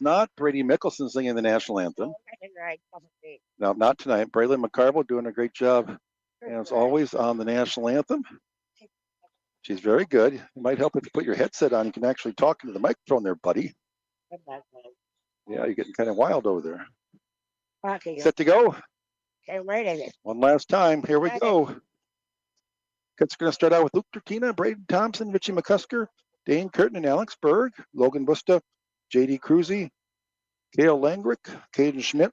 not. Brady Mikkelson singing the national anthem. No, not tonight. Braylon McCarville doing a great job, as always, on the national anthem. She's very good. It might help if you put your headset on. You can actually talk into the microphone there, buddy. Yeah, you're getting kind of wild over there. Set to go. One last time. Here we go. It's going to start out with Luke Tertina, Braden Thompson, Richie McCusker, Dane Curtin, and Alex Berg, Logan Busta, J.D. Cruzy, Cale Langrick, Caden Schmidt,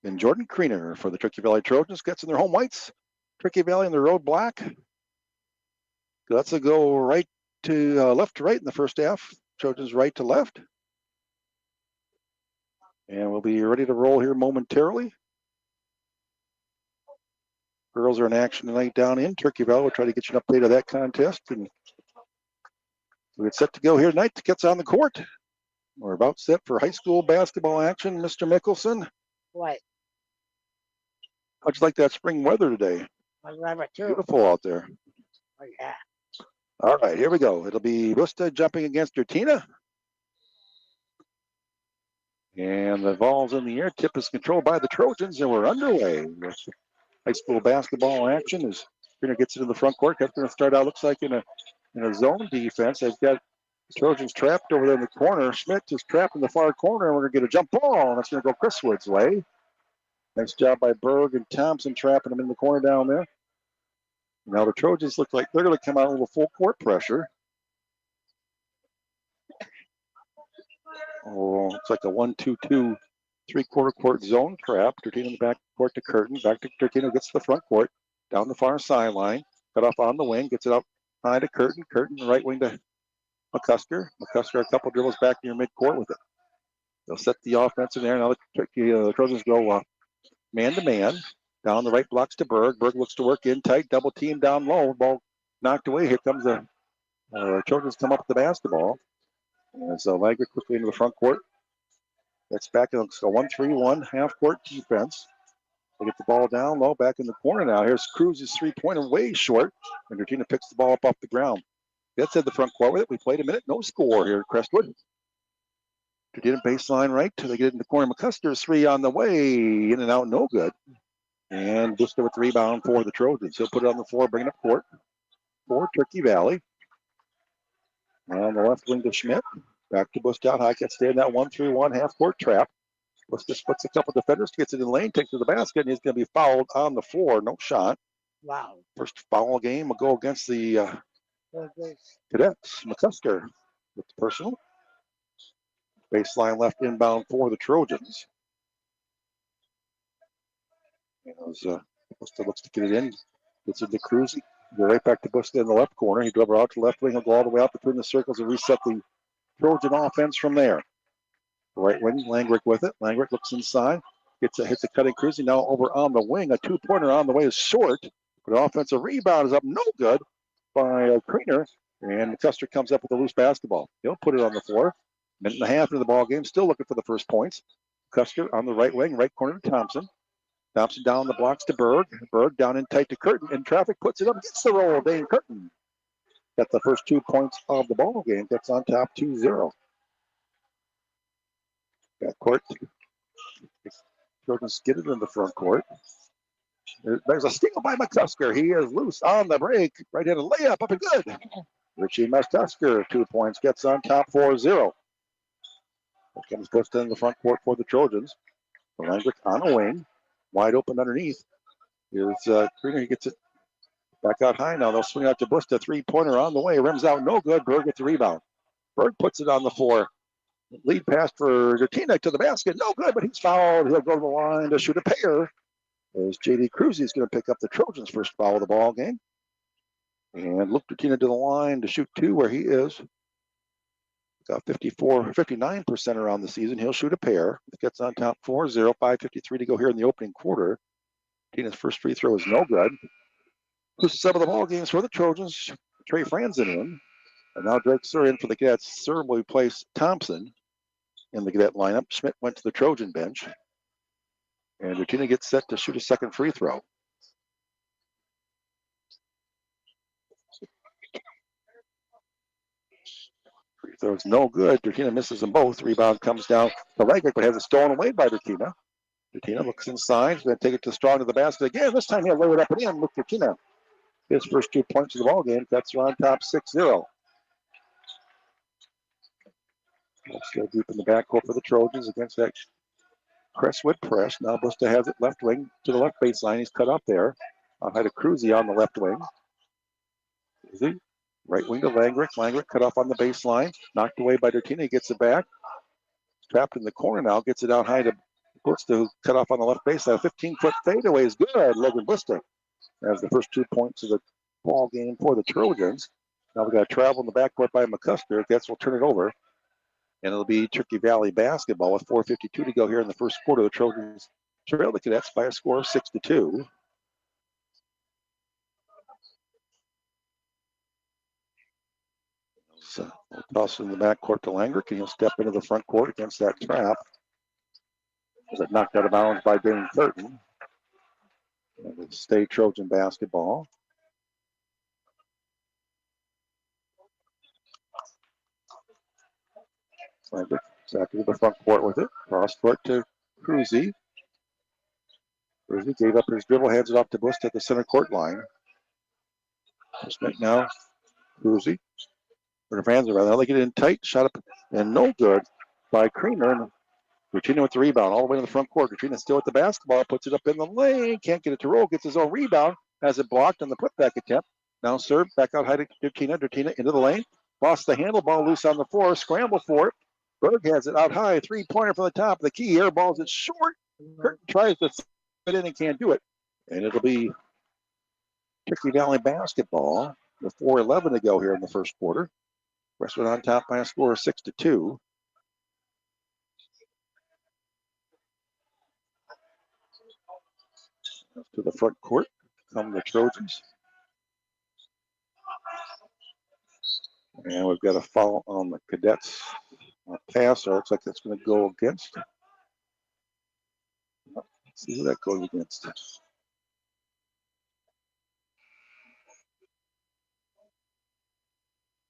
and Jordan Kriener for the Turkey Valley Trojans. Gets in their home whites. Turkey Valley in the road black. Let's go right to left to right in the first half. Trojans right to left. And we'll be ready to roll here momentarily. Girls are in action tonight down in Turkey Valley. We'll try to get you an update of that contest. And we get set to go here tonight. Gets on the court. We're about set for high school basketball action. Mr. Mikkelson. What? How'd you like that spring weather today? I love it too. Beautiful out there. Oh, yeah. All right, here we go. It'll be Busta jumping against Tertina. And the ball's in the air. Tip is controlled by the Trojans, and we're underway. High school basketball action as Kriener gets into the front court. That's going to start out, looks like, in a zone defense. They've got the Trojans trapped over there in the corner. Schmidt is trapped in the far corner, and we're going to get a jump ball, and that's going to go Crestwood's way. Nice job by Berg and Thompson trapping him in the corner down there. Now the Trojans look like they're going to come out with a full court pressure. Oh, it's like a 1-2-2 three-quarter court zone trap. Tertina in the back court to Curtin. Back to Tertina, gets to the front court. Down the far sideline. Cut off on the wing. Gets it up high to Curtin. Curtin, right wing to McCusker. McCusker a couple dribbles back near midcourt with it. They'll set the offense in there. Now the Trojans go man-to-man. Down the right blocks to Berg. Berg looks to work in tight. Double team down low. Ball knocked away. Here comes the Trojans come up with the basketball. And so Lager quickly into the front court. That's back in a 1-3-1 half-court defense. They get the ball down low, back in the corner now. Here's Cruz's three-pointer way short, and Tertina picks the ball up off the ground. That's at the front court with it. We played a minute, no score here at Crestwood. Tertina baseline right. They get it in the corner. McCuster's three on the way, in and out, no good. And Busta with the rebound for the Trojans. He'll put it on the floor, bring it up court for Turkey Valley. On the left wing to Schmidt. Back to Busta out high. Can't stay in that 1-3-1 half-court trap. Busta splits a couple defenders, gets it in the lane, takes it to the basket, and he's going to be fouled on the floor. No shot. Wow. First foul game will go against the Cadets. McCusker with the personal. Baseline left inbound for the Trojans. Busta looks to get it in. Gets into Cruzy. Go right back to Busta in the left corner. He dribbles out to the left wing. He'll go all the way out between the circles and reset the Trojan offense from there. Right wing, Langrick with it. Langrick looks inside. Hits a cutting Cruzy. Now over on the wing. A two-pointer on the way is short. But offensive rebound is up no good by Kriener. And McCusker comes up with a loose basketball. He'll put it on the floor. Minute and a half into the ball game. Still looking for the first points. McCusker on the right wing. Right corner to Thompson. Thompson down the blocks to Berg. Berg down in tight to Curtin. In traffic, puts it up, gets the roll. Dane Curtin. Got the first 2 points of the ball game. Gets on top 2-0. Back court. Trojans get it in the front court. There's a steal by McCusker. He is loose on the break. Right-handed layup up and good. Richie McCusker, 2 points, gets on top 4-0. Here comes Busta in the front court for the Trojans. Langrick on a wing. Wide open underneath. Here's Kriener. He gets it back out high now. They'll swing out to Busta. Three-pointer on the way. Rims out. No good. Berg gets the rebound. Berg puts it on the floor. Lead pass for Tertina to the basket. No good, but he's fouled. He'll go to the line to shoot a pair. As J.D. Cruzy is going to pick up the Trojans' first foul of the ball game. And Luke Tertina to the line to shoot two where he is. Got 59% around the season. He'll shoot a pair. Gets on top 4-0. 5:53 to go here in the opening quarter. Tina's first free throw is no good. Who's some of the ball games for the Trojans? Trey Franzen in. And now Drake Sir in for the Cadets. Sir will replace Thompson in the Cadet lineup. Schmidt went to the Trojan bench. And Tina gets set to shoot a second free throw. Free So it's no good. Dertina misses them both. Rebound comes down to Langrick, but has it stolen away by Dertina. Dertina looks inside. He's going to take it to Strong to the basket again. This time he'll lower it up and in with Dertina. His first 2 points of the ball game. That's on top 6-0. Still deep in the backcourt for the Trojans against that Crestwood press. Now Busta has it left wing to the left baseline. He's cut up there. Had a Cruzy on the left wing. Cruzy, right wing to Langrick. Langrick cut off on the baseline. Knocked away by Dertina. He gets it back. Trapped in the corner now. Gets it out high to Busta, who cut off on the left baseline. A 15-foot fadeaway is good. Logan Busta has the first 2 points of the ball game for the Trojans. Now we got to travel in the backcourt by McCusker. Guess we'll turn it over. And it'll be Turkey Valley basketball with 4:52 to go here in the first quarter. The Trojans trail the Cadets by a score of 6-2. So we'll toss it in the backcourt to Langrick, and he'll step into the front court against that trap. But knocked out of bounds by Dane Curtin. And it'll stay Trojan basketball. Langrick back into the front court with it. Cross court to Cruzy. Cruzy gave up his dribble, hands it off to Busta at the center court line. Just right now, Cruzy. Her fans are rather. They get in tight, shot up, and no good by Creamer. And Dertina with the rebound all the way to the front court. Dertina still with the basketball, puts it up in the lane, can't get it to roll, gets his own rebound, has it blocked on the putback attempt. Now serve, back out high to Dertina. Dertina into the lane, lost the handle, ball loose on the floor, scramble for it. Berg has it out high, 3-pointer from the top of the key, air balls it short. Curtin tries to fit in and can't do it. And it'll be Turkey Valley basketball with 4:11 to go here in the first quarter. Crestwood on top by a score of 6-2. To the front court come the Trojans. And we've got a foul on the Cadets. Pass, so it looks like that's going to go against. Let's see who that goes against.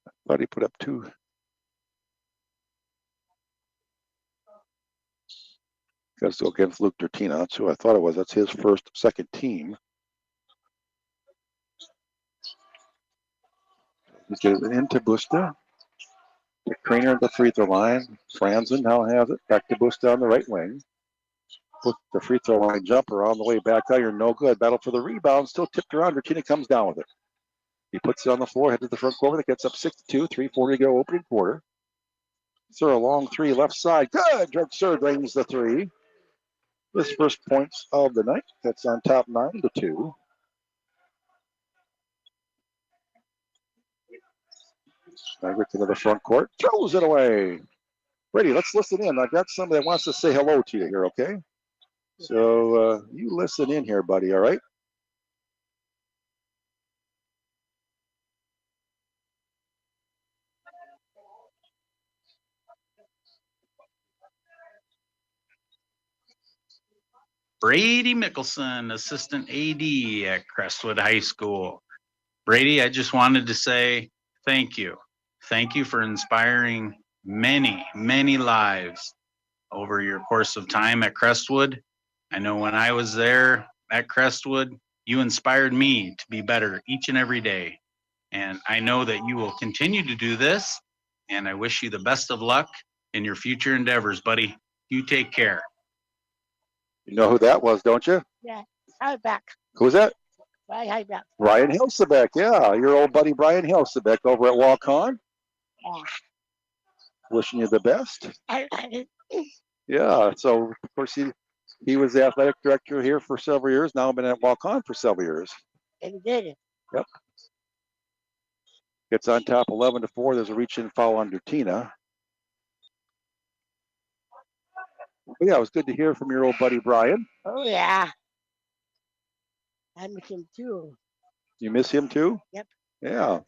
I thought he put up 2. Got to go against Luke Dertina. That's who I thought it was. That's his second team. He's getting it into Busta. Craner at the free throw line. Franzen now has it. Back to Busta on the right wing. Put the free throw line jumper on the way back out. You're no good. Battle for the rebound. Still tipped around. Dertina comes down with it. He puts it on the floor. Head to the front court. It gets up 6-2. 3:40 to go opening quarter. Sir, a long 3 left side. Good. Drug Sir drains the 3. His first points of the night. That's on top 9-2. Langrick into the front court. Throws it away. Brady, let's listen in. I got somebody that wants to say hello to you here, okay? So you listen in here, buddy, all right? Brady Mikkelson, assistant AD at Crestwood High School. Brady, I just wanted to say thank you. Thank you for inspiring many, many lives over your course of time at Crestwood. I know when I was there at Crestwood, you inspired me to be better each and every day. And I know that you will continue to do this. And I wish you the best of luck in your future endeavors, buddy. You take care. You know who that was, don't you? Yeah. Hi, back. Who's that? Hi, back. Brian Hilsebeck, yeah. Your old buddy Brian Hilsebeck over at Walk-On. Yeah. Wishing you the best. Yeah, so of course he was the athletic director here for several years. Now been at Walk-On for several years. And he did it. Yep. Gets on top 11-4. There's a reach-in foul on Dertina. But yeah, it was good to hear from your old buddy Brian. Oh, yeah. I miss him too. You miss him too? Yep. Yeah.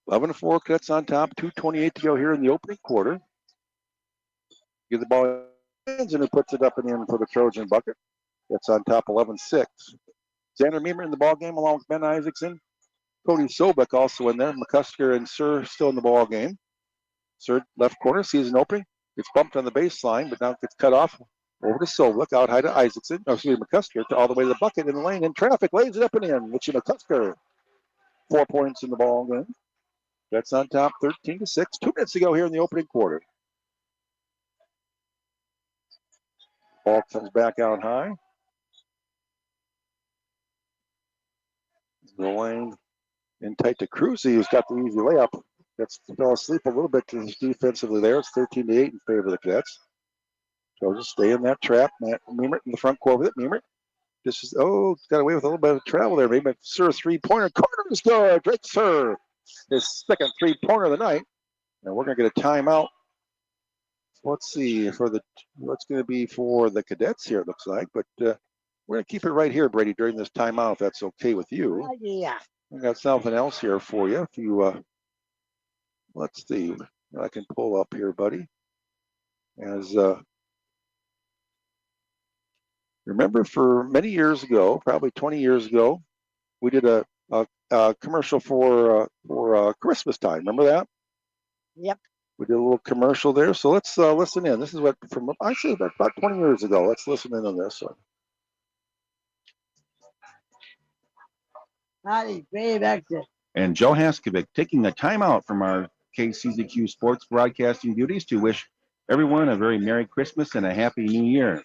11-4, Cadets on top. 2:28 to go here in the opening quarter. Give the ball and who puts it up and in for the Trojan bucket. That's on top 11-6. Xander Meemer in the ball game along with Ben Isaacson. Cody Sobek also in there. McCusker and Sir still in the ball game. Sir left corner sees an opening. Gets bumped on the baseline, but now gets cut off. Over to Sobek, out high to Isaacson. No, excuse me, McCusker all the way to the bucket in the lane. In traffic, lays it up and in. Richie McCusker, 4 points in the ball game. That's on top, 13-6. 2 minutes to go here in the opening quarter. Ball comes back out high. The lane in tight to Cruzy, who's got the easy layup. That's fell asleep a little bit defensively there. It's 13-8 in favor of the Cadets. So just stay in that trap. Matt Meemert in the front court with it. Meemert just got away with a little bit of travel there. Maybe Sir 3-pointer. Corner is good. Drake Sir, his second 3-pointer of the night. And we're going to get a timeout. Let's see what's going to be for the Cadets here. It looks like, but we're going to keep it right here, Brady, during this timeout. If that's okay with you. Yeah. I got something else here for you. If you let's see, I can pull up here, buddy. As remember, for many years ago, probably 20 years ago, we did a commercial for Christmas time. Remember that? Yep. We did a little commercial there. So let's listen in. This is what from actually about 20 years ago. Let's listen in on this one. Howdy, Brady-Fm. And Joe Haskovec taking a timeout from our KCZQ sports broadcasting duties to wish everyone a very Merry Christmas and a Happy New Year.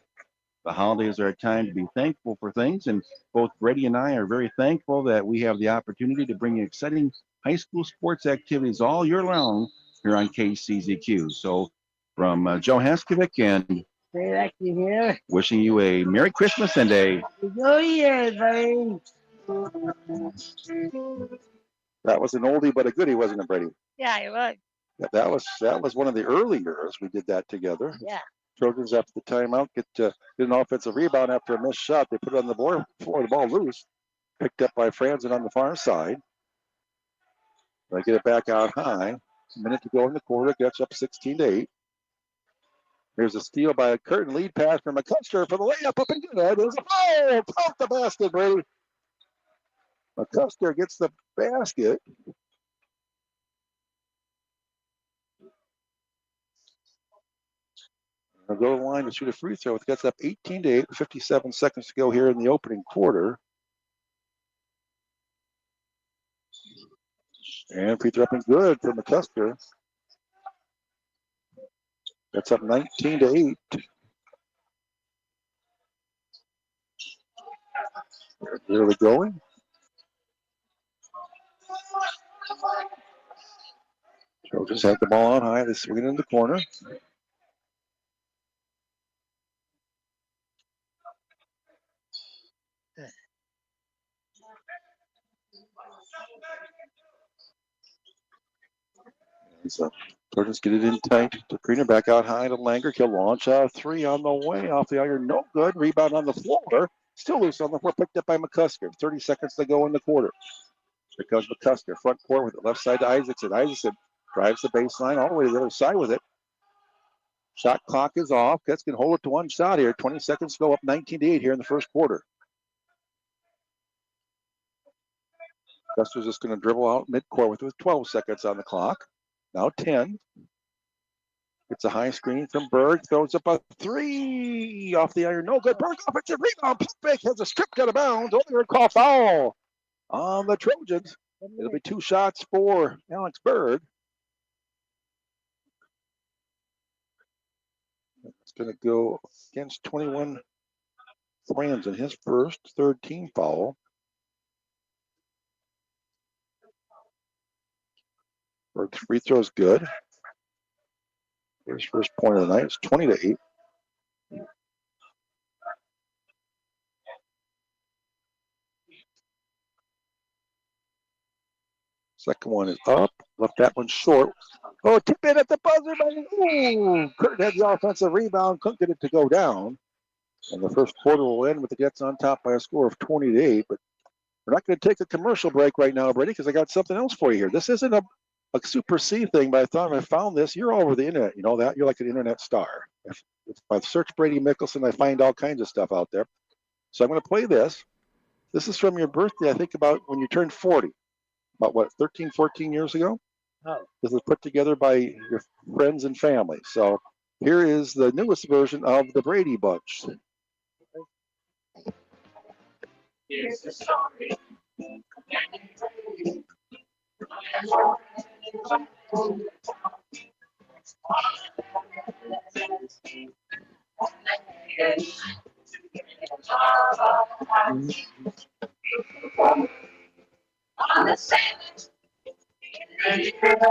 The holidays are a time to be thankful for things, and both Brady and I are very thankful that we have the opportunity to bring you exciting high school sports activities all year long here on KCZQ. So from Joe Haskovec and Brady-Fm here. wishing you a Merry Christmas and a New Year, buddy. That was an oldie but a goodie, wasn't it, Brady? Yeah, it was. That was one of the early years we did that together. Yeah. Trojans after the timeout get an offensive rebound after a missed shot. They put it on the floor, the ball loose, picked up by Franzen on the far side. They get it back out high. A minute to go in the quarter. Gets up 16-8. Here's a steal by a Curtin. Lead pass from McCusker for the layup up and good. There's a foul. Off the basket, Brady. McCusker gets the basket. They'll go to the line to shoot a free throw. It gets up 18-8, 57 seconds to go here in the opening quarter. And free throw up and good for McCusker. That's up 19-8. There we going. Trojans have the ball on high. They swing it in the corner. So Trojans get it in tight. Caprina back out high to Langer. He'll launch a three on the way off the iron. No good. Rebound on the floor. Still loose on the floor. Picked up by McCusker. 30 seconds to go in the quarter. Here comes McCusker. Front court with it. Left side to Isaacson. Isaacson drives the baseline all the way to the other side with it. Shot clock is off. Cats can hold it to one shot here. 20 seconds to go, up 19-8 here in the first quarter. Custer's just going to dribble out midcourt with 12 seconds on the clock. Now 10. Gets a high screen from Berg. Throws up a three off the iron. No good. Berg offensive rebound. Putback has a strip out of bounds. Only going to call foul on the Trojans. It'll be 2 shots for Alex Berg. It's going to go against 21 Franzen, his third team foul. Berg's free throw is good. His first point of the night. It's 20-8. Second one is up. Left that one short. Oh, tip in at the buzzer. Ooh, Curtin had the offensive rebound. Couldn't get it to go down. And the first quarter will end with the Jets on top by a score of 20-8. But we're not going to take a commercial break right now, Brady, because I got something else for you here. This isn't a Super C thing, but I thought if I found this, you're all over the internet. You know that? You're like an internet star. If I search Brady Mikkelson, I find all kinds of stuff out there. So I'm going to play this. This is from your birthday, I think, about when you turned 40. about what, 13, 14 years ago. Oh, This was put together by your friends and family. So here is the newest version of the Brady Bunch. Here's the story. On the sand, ready for the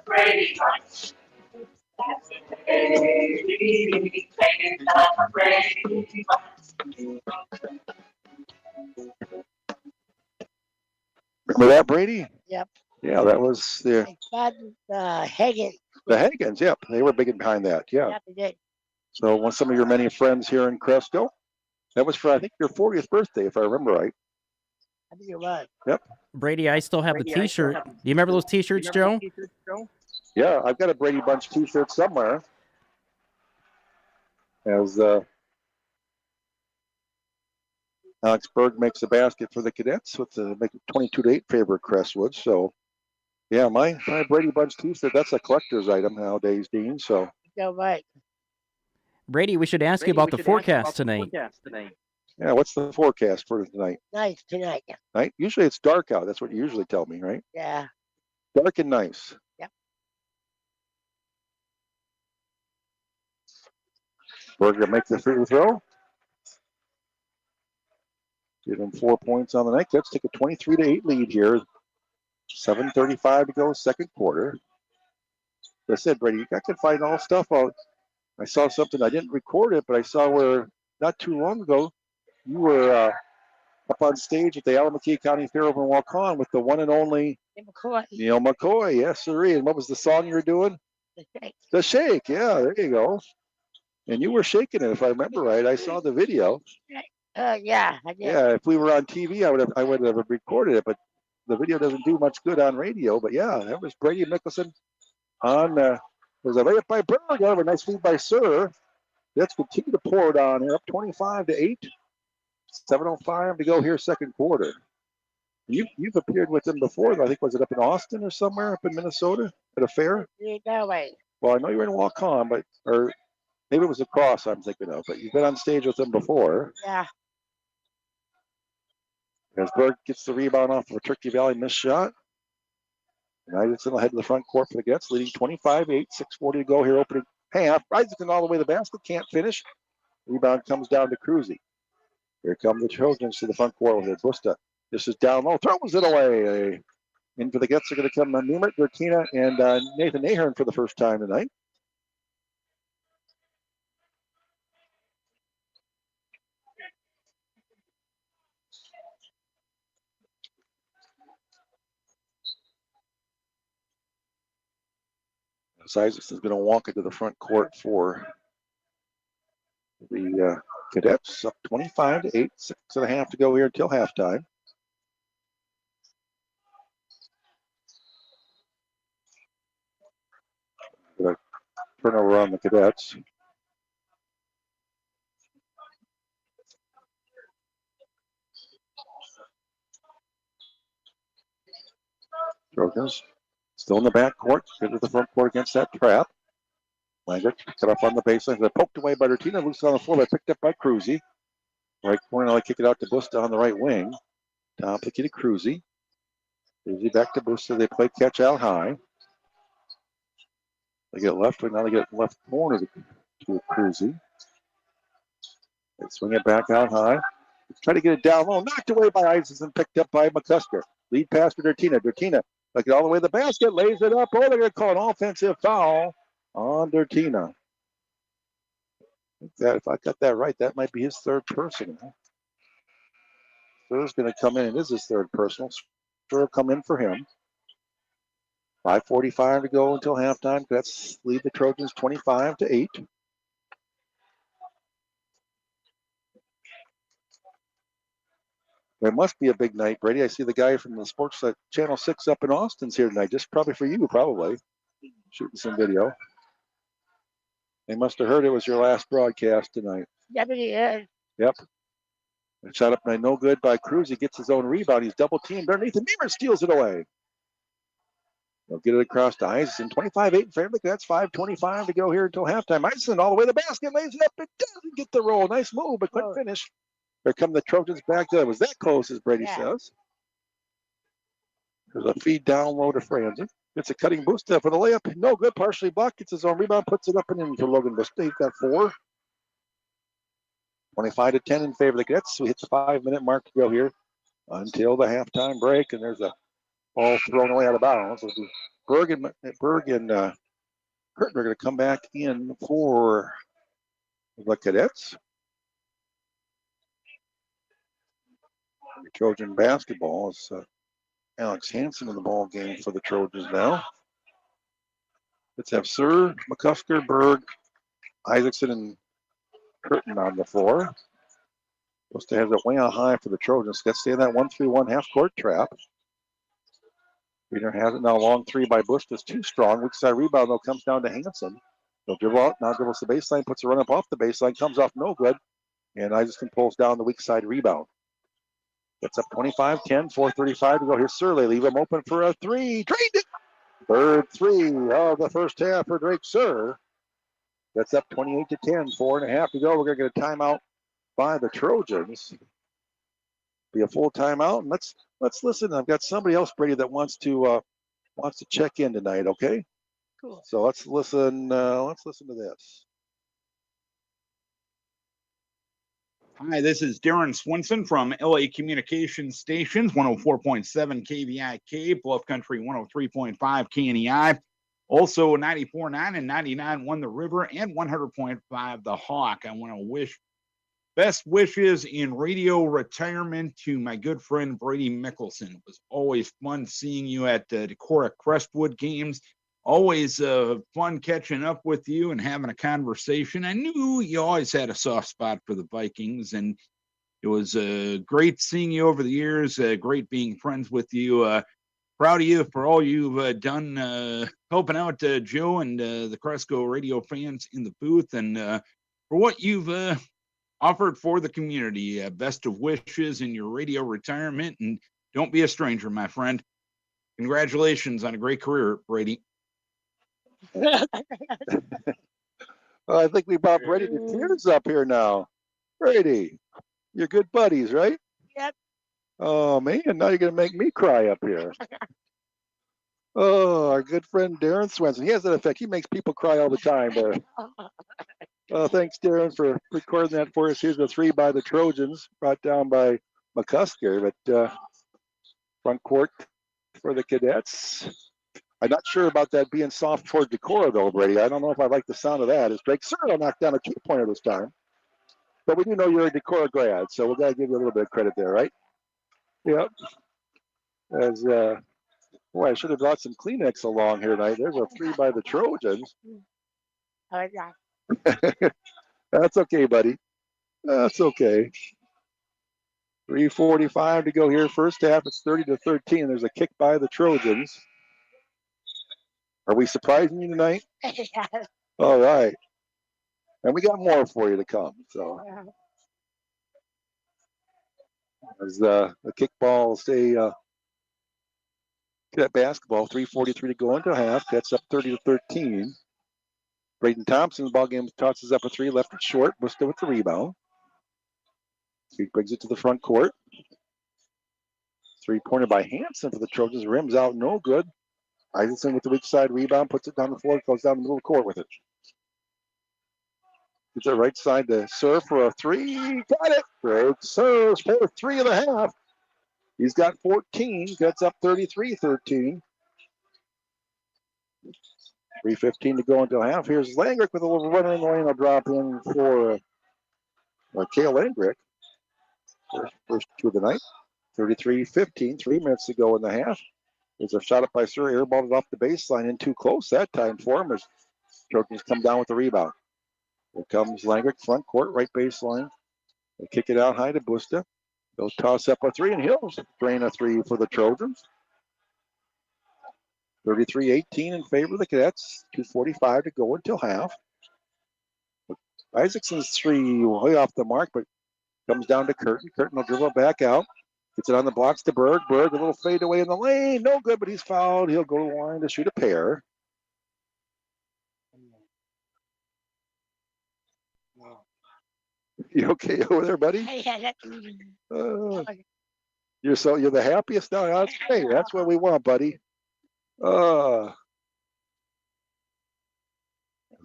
Brady Bunch. Remember that, Brady? yep. Yeah, that was the My son, Hagen. Hagens. Yep, they were big behind that. Yeah. Yep, he did. So when some of your many friends here in Cresco, that was for I think your 40th birthday, if I remember right. I think it was. Brady, I still have the T-shirt. Do you remember those T-shirts, Joe? Yeah, I've got a Brady Bunch T-shirt somewhere. As Alex Berg makes a basket for the cadets with the 22-8 favor of Crestwood. So, yeah, my Brady Bunch T-shirt, that's a collector's item nowadays, Dean. So, You're right. Brady, we should ask you about the forecast tonight. yeah, what's the forecast for tonight? Nice tonight. Night? Usually it's dark out. That's what you usually tell me, right? Yeah. Dark and nice. Yep. Berger makes the free throw. Give him 4 points on the night. Let's take a 23-8 lead here. 7:35 to go, second quarter. As I said, Brady, I can find all stuff out. I saw something, I didn't record it, but I saw where not too long ago you were up on stage at the Alameda County Fair over in Waukon with the one and only Neil McCoy. Yes, sir. And what was the song you were doing? The shake. The Shake. Yeah, there you go. And you were shaking it, if I remember right. I saw the video. Yeah, I did. Yeah, if we were on TV, I would have recorded it, but the video doesn't do much good on radio. But yeah, that was Brady Mikkelson on. There's a layup by Berg. A nice lead by Sir. Let's continue to pour it on here, up 25-8. 7:05 to go here, second quarter. You've appeared with them before. I think was it up in Austin or somewhere up in Minnesota at a fair? That way. Well, I know you were in Waukon, but or maybe it was a cross I'm thinking of. But you've been on stage with them before. Yeah. As Berg gets the rebound off of a Turkey Valley missed shot. Isaacson will head to the front court for the Gets, leading 25-8, 6:40 to go here, opening half. Isaacson all the way to the basket, can't finish. Rebound comes down to Cruzy. Here come the Trojans to the front court with it. Busta. This is down low, throws it away. In for the Gets are going to come Newman, Dertina, and Nathan Ahern for the first time tonight. Isaacson's going to walk into the front court for the Cadets, up 25-8, 6.5 to go here until halftime. Turnover on the Cadets. Trojans still in the back court. Get to the front court against that trap. Langer cut off on the baseline. They're poked away by Dertina. Loose on the floor. They picked up by Cruzy. Right corner. Now they kick it out to Busta on the right wing. Top the key to Cruzy. Cruzy back to Busta. They play catch out high. They get left wing. Now they get left corner to Cruzy. They swing it back out high. Try to get it down low. Knocked away by Isaacson. Picked up by McCusker. Lead pass to Dertina. Dertina, like it all the way to the basket. Lays it up. Oh, they're going to call an offensive foul on Dertina. If I got that right, that might be his third personal. Sir's going to come in. It is his third personal. Sir will come in for him. 5:45 to go until halftime. Let's lead the Trojans 25-8. There must be a big night, Brady. I see the guy from the Sports Channel 6 up in Austin's here tonight, just probably for you, probably, shooting some video. They must have heard it was your last broadcast tonight. Deputy is. Yep. Shot up night, no good by Cruz. He gets his own rebound. He's double teamed underneath, and Beamer steals it away. They'll get it across to Isaacson. 25-8 in favor. That's 5:25 to go here until halftime. Isaacson all the way to the basket, lays it up. It doesn't get the roll. Nice move, but couldn't finish. Here come the Trojans back. It was that close, as Brady says. There's a feed down low to Franzen. Gets a cutting boost up for the layup. No good. Partially blocked. Gets his own rebound. Puts it up and in for Logan Bush. He's got 4. 25-10 in favor of the Cadets. We hit the 5-minute mark to go here until the halftime break. And there's a ball thrown away out of bounds. Berg and Curtin are going to come back in for the Cadets. Trojan basketball is Alex Hansen in the ball game for the Trojans now. Let's have Sir, McCusker, Berg, Isaacson, and Curtin on the floor. Supposed to have it way out high for the Trojans. Let's stay in that 1-3-1 half-court trap. Peter has it now. Long 3 by Bush. That's too strong. Weak side rebound, though, comes down to Hansen. He'll dribble out. Now dribbles the baseline. Puts a run up off the baseline. Comes off no good. And Isaacson pulls down the weak side rebound. Gets up 25-10. 4:35 to go here. Surley leave him open for a 3. Drained it. Third 3 of the first half for Drake Sir. That's up 28-10. 4.5 to go. We're going to get a timeout by the Trojans. Be a full timeout. And let's listen. I've got somebody else, Brady, that wants to check in tonight. Okay. Cool. So let's listen. Let's listen to this. Hi, this is Darren Swinson from LA Communications Stations, 104.7 KVIK, Bluff Country 103.5 KNEI. Also 94.9 and 99.1 The River and 100.5 The Hawk. I want to wish best wishes in radio retirement to my good friend Brady Mikkelson. It was always fun seeing you at the Decorah Crestwood games. Always fun catching up with you and having a conversation. I knew you always had a soft spot for the Vikings, and it was great seeing you over the years. Great being friends with you. Proud of you for all you've done helping out Joe and the Cresco radio fans in the booth, and for what you've offered for the community. Best of wishes in your radio retirement, and don't be a stranger, my friend. Congratulations on a great career, Brady. I think we brought Brady to tears up here now. Brady, you're good buddies, right? Yep. Oh, man, now you're going to make me cry up here. Oh, our good friend Darren Swenson. He has that effect. He makes people cry all the time there. Thanks, Darren, for recording that for us. Here's the 3 by the Trojans, brought down by McCusker. But front court for the Cadets. I'm not sure about that being soft toward Decorah, though, Brady. I don't know if I like the sound of that. As Drake Searle knocked down a 2-pointer this time. But we do know you're a Decorah grad, so we've got to give you a little bit of credit there, right? Yep. As boy, I should have brought some Kleenex along here tonight. There's a 3 by the Trojans. Oh, yeah. That's okay, buddy. That's okay. 3:45 to go here. First half, it's 30-13. There's a kick by the Trojans. Are we surprising you tonight? Yeah. All right. And we got more for you to come. So as the kickball stay that basketball, 3:43 to go into half. That's up 30-13. Braden Thompson's ball game tosses up a 3, left it short. Busta with the rebound. He brings it to the front court. 3-pointer by Hansen for the Trojans. Rims out, no good. Isaacson with the weak side rebound, puts it down the floor, goes down the middle of the court with it. Gets it right side to Sir for a 3. Got it. Drake Sir's for 3 and a half. He's got 14. Gets up 33-13. 3:15 to go until half. Here's Langrick with a little runner in the lane. I'll drop in for Cale Langrick. First 2 of the night. 33-15. 3 minutes to go in the half. There's a shot up by Sir, airballed it off the baseline in too close that time for him as Trojans come down with the rebound. Here comes Langrick, front court, right baseline. They kick it out high to Busta. They'll toss up a three, and he'll drain a three for the Trojans. 33-18 in favor of the Cadets. 2:45 to go until half. Isaacson's three way off the mark, but comes down to Curtin. Curtin will dribble back out. Gets it on the blocks to Berg. Berg, a little fade away in the lane. No good, but he's fouled. He'll go to the line to shoot a pair. You okay over there, buddy? Yeah, that's You're the happiest now. That's great. That's what we want, buddy.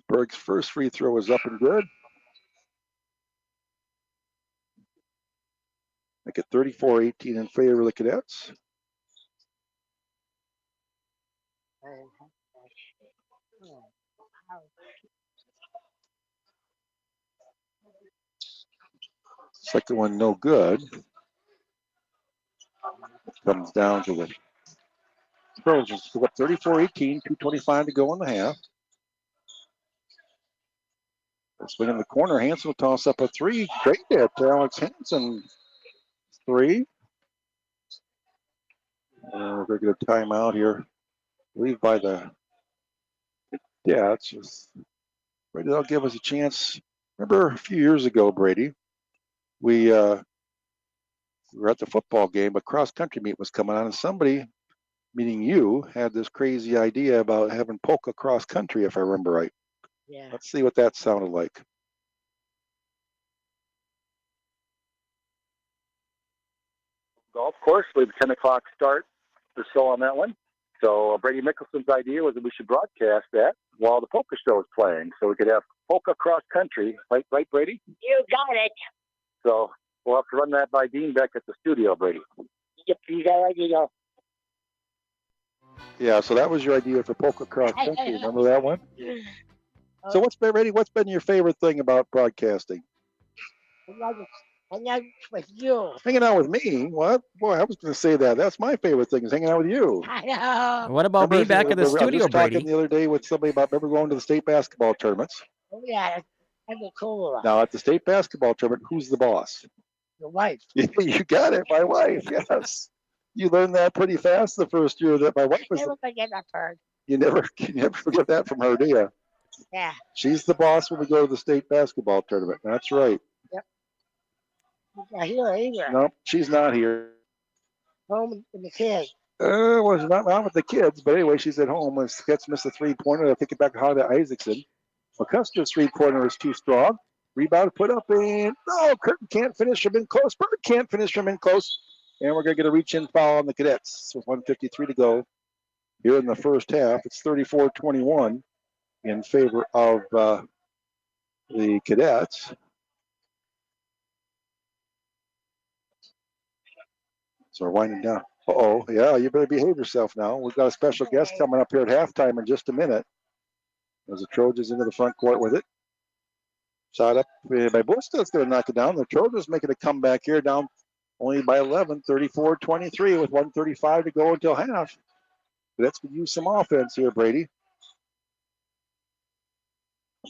Berg's first free throw is up and good. Make it 34-18 in favor of the Cadets. Second one, no good. Comes down to the Trojans. Up 34-18, 2:25 to go in the half. Swing in the corner. Hanson will toss up a three. Great hit to Alex Hanson. Three. We're going to get a timeout here. Leave by the Cadets. Brady, that'll give us a chance. Remember a few years ago, Brady, we were at the football game, but cross-country meet was coming on, and somebody, meaning you, had this crazy idea about having polka cross-country, if I remember right. yeah. Let's see what that sounded like. Golf course, we have a 10 o'clock start or so on that one. So Brady Mickelson's idea was that we should broadcast that while the polka show is playing, so we could have polka cross country. Right, Brady? You got it. So we'll have to run that by Dean back at the studio, Brady. Yep, you got it. You go. Yeah, so that was your idea for polka cross-country. Remember that one? So what's been your favorite thing about broadcasting? Hang out with you. Hanging out with me? What? Boy, I was going to say that. That's my favorite thing is hanging out with you. I know. What about me back in the I was studio, just talking Brady? the other day with somebody about remember going to the state basketball tournaments. Oh, yeah. That's a cool one. Now, at the state basketball tournament, who's the boss? Your wife. You got it, my wife, yes. You learned that pretty fast the first year that my wife was. Never forget that part. You never forget that from her, do you? Yeah. She's the boss when we go to the state basketball tournament. That's right. She's not here either. No, she's not here. Home with the kids. Well, she's not with the kids, but anyway, she's at home. When Sketch missed a three-pointer, they'll kick it back to Isaacson. McCuster's three-pointer is too strong. Rebound put up, and no, Curtin can't finish from in close. Bird can't finish from in close. And we're going to get a reach-in foul on the Cadets with 1:53 to go here in the first half. It's 34-21 in favor of the Cadets. So we're winding down. Uh-oh, yeah, you better behave yourself now. We've got a special guest coming up here at halftime in just a minute. As the Trojans into the front court with it. Shot up by Busta. It's going to knock it down. The Trojans making a comeback here, down only by 11, 34-23 with 1:35 to go until half. Let's use some offense here, Brady.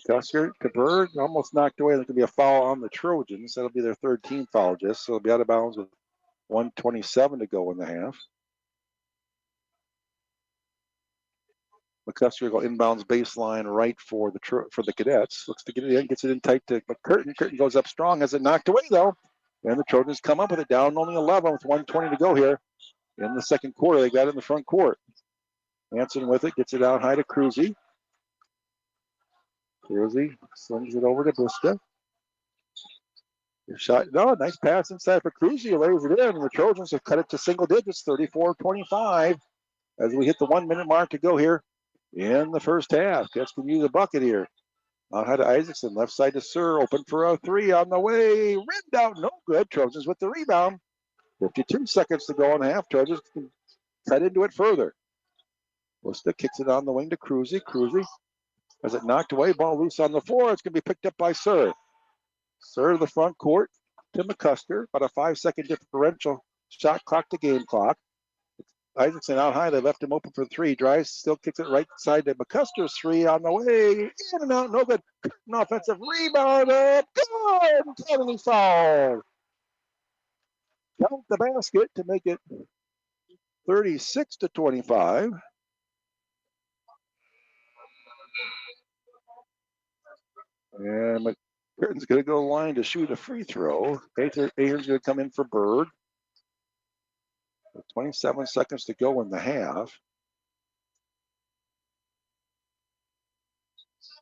Custer to Berg, almost knocked away. There's going to be a foul on the Trojans. That'll be their third team foul, just so it'll be out of bounds with 1:27 to go in the half. McCusker go inbounds baseline right for the Cadets. Looks to get it in, gets it in tight to Curtin. Curtin goes up strong, has it knocked away though. And the Trojans come up with it down only 11 with 1:20 to go here in the second quarter. They got it in the front court. Hanson with it, gets it out high to Cruzy. Cruzy slings it over to Busta. Shot, no, nice pass inside for Cruzy. Lays it in, and the Trojans have cut it to single digits, 34-25, as we hit the 1 minute mark to go here in the first half. Cats can use a bucket here. Out high to Isaacson, left side to Sir, open for a three on the way. Rimmed out, no good. Trojans with the rebound. 52 seconds to go in half. Trojans can cut into it further. Busta kicks it on the wing to Cruzy. Cruzy has it knocked away. Ball loose on the floor. It's going to be picked up by Sir. Sir to the front court to McCusker. About a 5-second differential. Shot clock to game clock. Isaacson out high. They left him open for three. Drives, still kicks it right side to McCuster's three on the way. In and out, no good. An offensive rebound up. Good. Penalty foul. Count the basket to make it 36-25. And McCurtain's going to go to the line to shoot a free throw. Ahern's going to come in for Berg. 27 seconds to go in the half.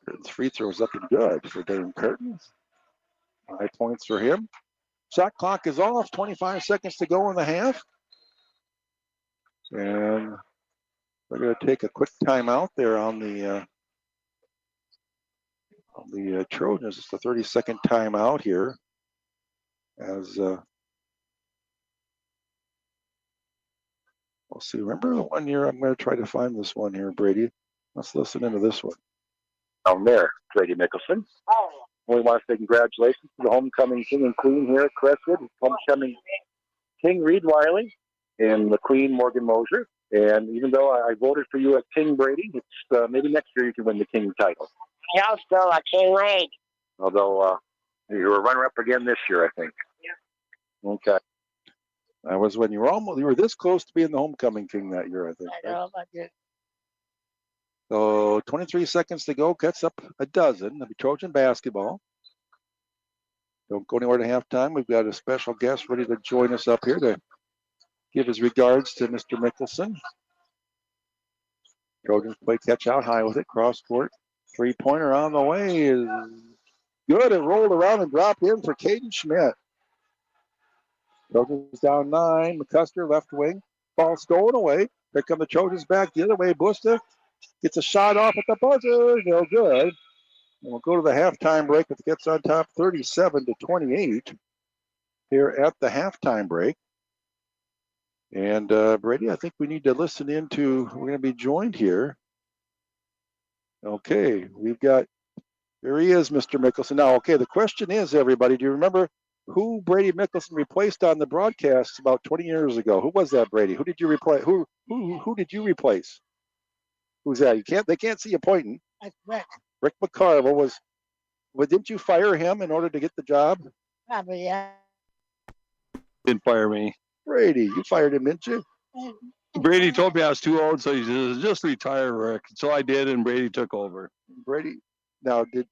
Curtin's free throws up and good for Dane Curtin. 5 points for him. Shot clock is off. 25 seconds to go in the half. And we're going to take a quick timeout there on the Trojans. It's the 30-second timeout here. As we'll see. Remember the one year? I'm going to try to find this one here, Brady. Let's listen into this one. Down there, Brady Mikkelson. We want to say congratulations to the homecoming king and queen here at Crestwood. Homecoming king Reed Wiley and the queen Morgan Mosier. And even though I voted for you as King Brady, it's maybe next year you can win the king title. I hope so. I can't wait. Although you were runner-up again this year, I think. Okay. That was when you were this close to being the homecoming king that year, I think. I know about this. So 23 seconds to go. Cuts up a dozen. It'll be Trojan basketball. Don't go anywhere to halftime. We've got a special guest ready to join us up here to give his regards to Mr. Mikkelson. Trojans play catch out high with it. Cross court. 3-pointer on the way is good. It rolled around and dropped in for Caden Schmidt. Trojans down 9. McCuster left wing. Ball stolen away. Here come the Trojans back the other way. Busta gets a shot off at the buzzer. No good. And we'll go to the halftime break. It gets on top 37-28 here at the halftime break. And Brady, I think we need to listen into, we're going to be joined here. Okay, we've got, here he is, Mr. Mikkelson. Now, okay, the question is, everybody, do you remember who Brady Mikkelson replaced on the broadcast about 20 years ago? Who was that, Brady? Who did you replace? Who did you replace? Who's that? They can't see you pointing. That's Rick. Rick McCarville was, didn't you fire him in order to get the job? Probably, yeah. Didn't fire me. Brady, you fired him, didn't you? Brady told me I was too old, so he says, just retire, Rick. So I did, and Brady took over. Brady, now did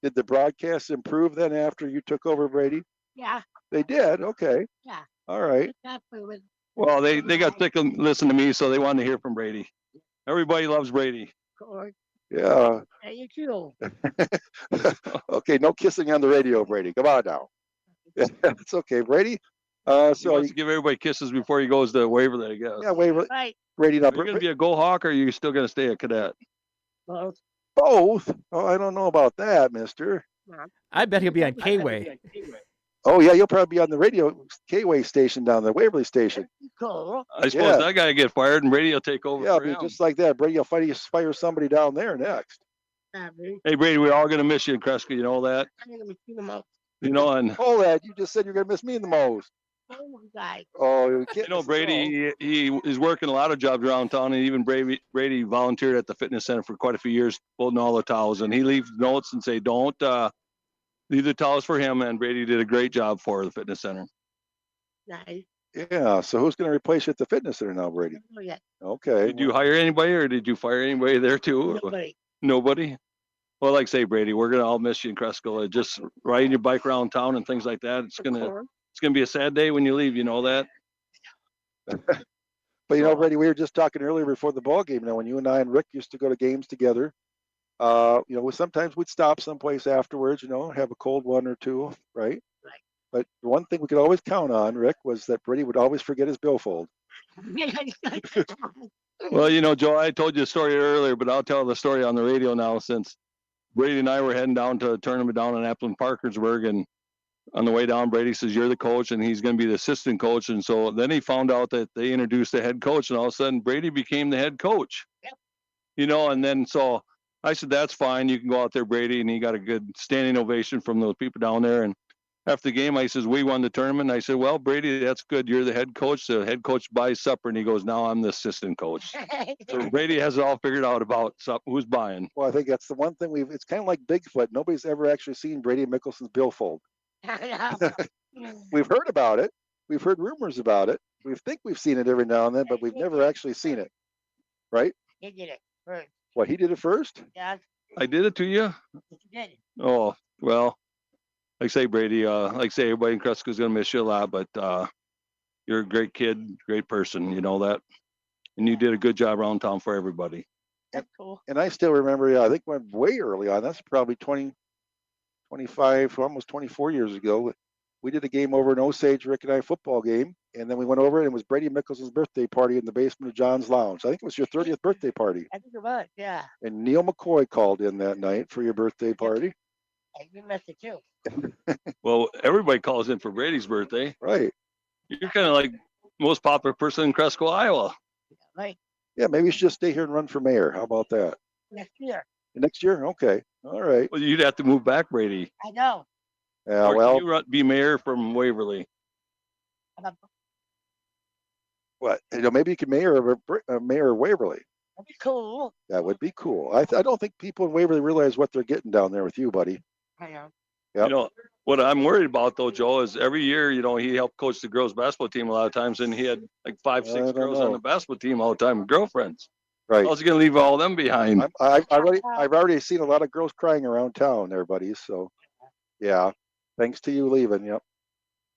the broadcast improve then after you took over, Brady? Yeah. They did. Okay. Yeah. All right. Well, they got sick of listening to me, so they wanted to hear from Brady. Everybody loves Brady. Yeah. Hey, you too. Okay, no kissing on the radio, Brady. Come on now. It's okay, Brady. So So he wants to give everybody kisses before he goes to Waverly, I guess. yeah, wait, Right. Brady. Now, Are you going to be a Go Hawk, or are you still going to stay a cadet? Well, both. Oh, I don't know about that, Mister. I bet he'll be on K-Way. Oh yeah, you'll probably be on the radio K-Way station down there, Waverly station. cool. I suppose that guy will get fired, and Brady will take over Yeah, for it'll him. be just like that. Brady will fire somebody down there next. Hey, Brady, we're all going to miss you in Cresco. You know that? I'm gonna see them out. You know, and Hold that. You just said you're gonna miss me the most. Oh, guy. Oh, you know, Brady, he is working a lot of jobs around town, and even Brady volunteered at the fitness center for quite a few years, folding all the towels. And he leaves notes and say, don't leave the towels for him. And Brady did a great job for the fitness center. Nice. Yeah. So who's gonna replace you at the fitness center now, Brady? Oh, yeah. Okay. Did you hire anybody, or did you fire anybody there too? Nobody. Nobody? Well, like I say, Brady, we're going to all miss you in Cresco. Just riding your bike around town and things like that. It's going to be a sad day when you leave. You know that? But you know, Brady, we were just talking earlier before the ball game. Now, when you and I and Rick used to go to games together, you know, sometimes we'd stop someplace afterwards. You know, have a cold one or two, right? Right. But the one thing we could always count on, Rick, was that Brady would always forget his billfold. Well, you know, Joe, I told you a story earlier, but I'll tell the story on the radio now, since Brady and I were heading down to a tournament down in Parkersburg, and on the way down, Brady says, you're the coach, and he's going to be the assistant coach. And so then he found out that they introduced the head coach, and all of a sudden Brady became the head coach. Yep. You know, and then so I said, that's fine. You can go out there, Brady. And he got a good standing ovation from those people down there. And after the game, I says, we won the tournament. I said, well, Brady, that's good. You're the head coach. The head coach buys supper. And he goes, now I'm the assistant coach. So Brady has it all figured out about who's buying. Well, I think that's the one thing it's kind of like Bigfoot. Nobody's ever actually seen Brady Mickelson's billfold. We've heard about it. We've heard rumors about it. We think we've seen it every now and then, but we've never actually seen it. Right? He did it first. What, he did it first? Yeah, I did it to you? he did. Oh, well, like I say, Brady, like I say, everybody in Crestwood's going to miss you a lot, but you're a great kid, great person. You know that. And you did a good job around town for everybody. That's cool. And I still remember, I think went way early on. That's probably 20, 25, almost 24 years ago. We did a game over in Osage, Rick and I, football game. And then we went over and it was Brady Mickelson's birthday party in the basement of John's Lounge. I think it was your 30th birthday party. I think it was, yeah. And Neil McCoy called in that night for your birthday party. And you missed it too. Well, everybody calls in for Brady's birthday. Right. You're kind of like most popular person in Cresco, Iowa. Right. Yeah, maybe you should just stay here and run for mayor. How about that? Next year. Next year? Okay. All right. Well, you'd have to move back, Brady. I know. Yeah, Or can well, you be mayor from Waverly. what? Maybe you could mayor of Waverly. That'd be cool. That would be cool. I don't think people in Waverly realize what they're getting down there with you, buddy. I know. Yep. You know, what I'm worried about though, Joe, is every year, he helped coach the girls basketball team a lot of times, and he had like 5, 6 I don't girls on know. the basketball team all the time, girlfriends. Right. How's he gonna leave all them behind? I've already seen a lot of girls crying around town there, buddy. So, yeah, thanks to you leaving. Yep,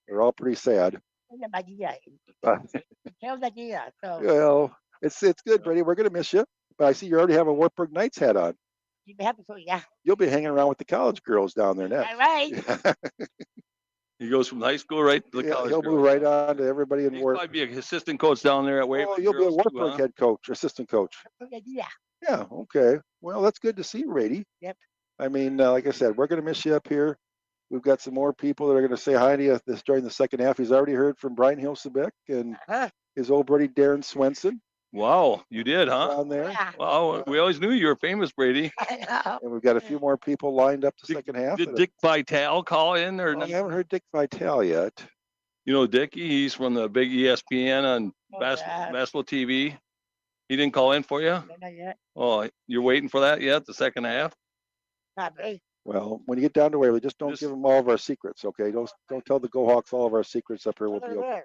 they're all pretty sad. So Well, it's good, Brady. We're gonna miss you. But I see you already have a Wartburg Knights hat on. you'd be happy for yeah. You'll be hanging around with the college girls down there next. All right. He goes from high school right to the Yeah, college. he'll girls. move right on to everybody in He'll Wartburg. probably be an assistant coach down there at Waverly. Oh, you'll be a girls too, Wartburg huh? head coach, assistant coach. Yeah. Yeah. Okay. Well, that's good to see, Brady. Yep. I mean, like I said, we're gonna miss you up here. We've got some more people that are going to say hi to you during the second half. He's already heard from Brian Haskovec and his old buddy Darren Swenson Wow, you did, huh? down there. Yeah. Wow, we always knew you were famous, Brady. I know. And we've got a few more people lined up the second half. Did Dick Vitale call in or I not? haven't heard Dick Vitale yet. You know Dickie, he's from the big ESPN on Oh, basketball TV. He didn't call in for you? Not yet. Oh, you're waiting for that yet? The second half? Not me. Well, when you get down to Waverly, just don't Just- give them all of our secrets, okay? Don't tell the Go Hawks all of our secrets up here. We'll be okay.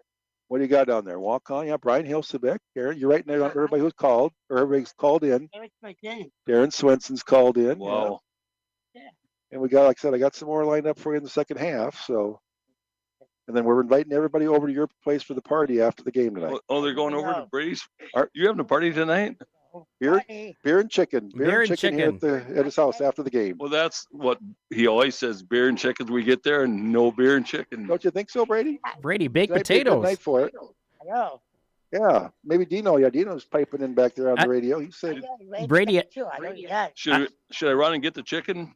What do you got down there? Walk on, yeah. Brian Haskovec, Darren, you're writing down everybody who's called, or everybody's called in. It's my game. Darren Swenson's called in. Wow. And we got, like I said, I got some more lined up for you in the second half. So, and then we're inviting everybody over to your place for the party after the game tonight. Oh, they're going over to No. Brady's. Are you having a party tonight? Beer, Party. beer and chicken. Beer and here at his house after the game. Well, that's what he always says, beer and chickens. We get there and no beer and chicken. Don't you think so, Brady? Brady, baked Tonight be a good potatoes. night for it. I know. Yeah, maybe Dino. Yeah, Dino's piping in back there on the radio. He said, Brady- Too. I know you got. Should I run and get the chicken?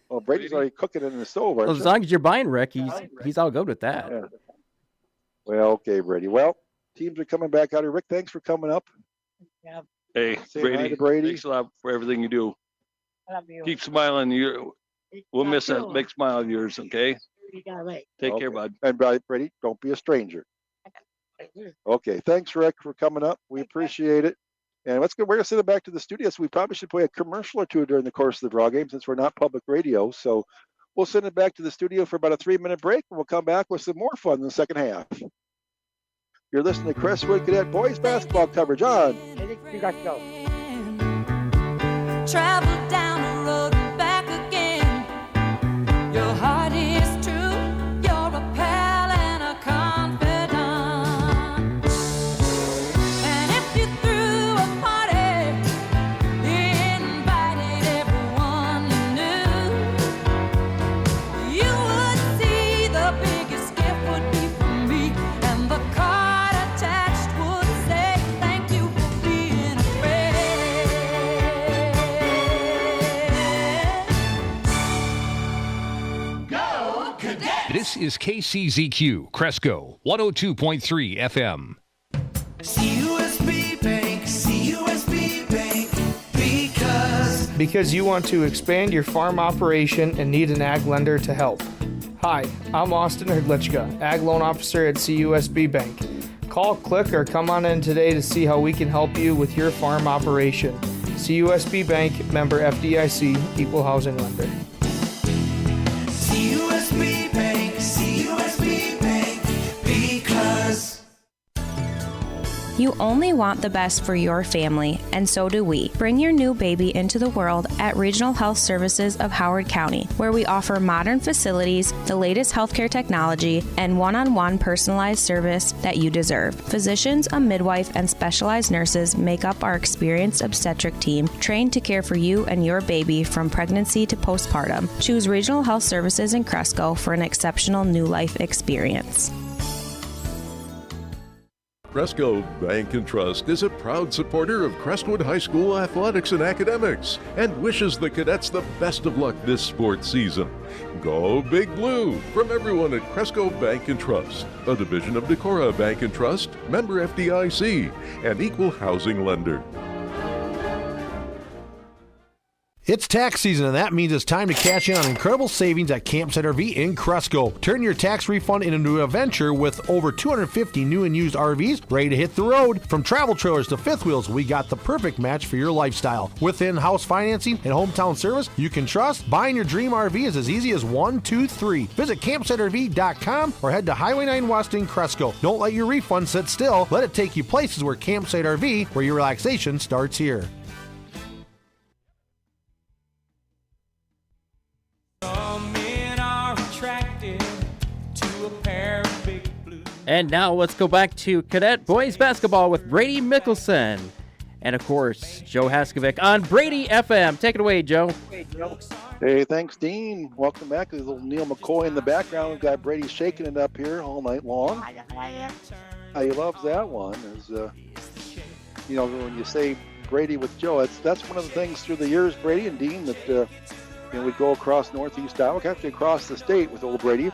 "Well, Brady's already cooking it in the stove." Well, aren't as you? long as you're buying Rick, he's all good with that. Yeah. Well, okay, Brady. Well, teams are coming back out here. Rick, thanks for coming up. Yeah. Hey, Say hi Brady, to Brady. thanks a lot for everything you do. I love you. Keep smiling. We'll miss that You. big smile of yours, okay? You got it right. Take Okay. care, bud. And Brady, don't be a stranger. Okay, thanks, Rick, for coming up. We appreciate it. And let's go. We're gonna send it back to the studio. So we probably should play a commercial or two during the course of the Raw game since we're not public radio. So we'll send it back to the studio for about a 3-minute break, and we'll come back with some more fun in the second half. You're listening to Crestwood Cadet boys basketball coverage on. You got to go. Travel down the road and back again. Your heart is true. You're a pal and a confidant. And if you threw a party, invited everyone you knew, you would see the biggest gift would be from me, and the card attached would say thank you for being a friend. This is KCZQ, Cresco, 102.3 FM. CUSB Bank, CUSB Bank, because you want to expand your farm operation and need an ag lender to help. Hi, I'm Austin Hrdlichka, Ag Loan Officer at CUSB Bank. Call, click, or come on in today to see how we can help you with your farm operation. CUSB Bank, member FDIC, equal housing lender. CUSB Bank, CUSB Bank, because You only want the best for your family, and so do we. Bring your new baby into the world at Regional Health Services of Howard County, where we offer modern facilities, the latest healthcare technology, and one-on-one personalized service that you deserve. Physicians, a midwife, and specialized nurses make up our experienced obstetric team, trained to care for you and your baby from pregnancy to postpartum. Choose Regional Health Services in Cresco for an exceptional new life experience. Cresco Bank and Trust is a proud supporter of Crestwood High School athletics and academics and wishes the cadets the best of luck this sports season. Go Big Blue from everyone at Cresco Bank and Trust, a division of Decorah Bank and Trust, member FDIC, and equal housing lender. It's tax season, and that means it's time to cash in on incredible savings at Campsite RV in Cresco. Turn your tax refund into a venture with over 250 new and used RVs ready to hit the road. From travel trailers to fifth wheels, we got the perfect match for your lifestyle. With in-house financing and hometown service you can trust, buying your dream RV is as easy as 1, 2, 3. Visit CampsiteRV.com or head to Highway 9 West in Cresco. Don't let your refund sit still. Let it take you places where Campsite RV, where your relaxation starts here. And now let's go back to cadet boys basketball with Brady Mikkelson. And of course, Joe Haskovec on Brady-Fm. Take it away, Joe. Hey, thanks, Dean. Welcome back. There's a little Neil McCoy in the background. We've got Brady shaking it up here all night long. He loves that one. As, when you say Brady with Joe, that's one of the things through the years, Brady and Dean, that we'd go across Northeast Iowa, actually across the state with old Brady.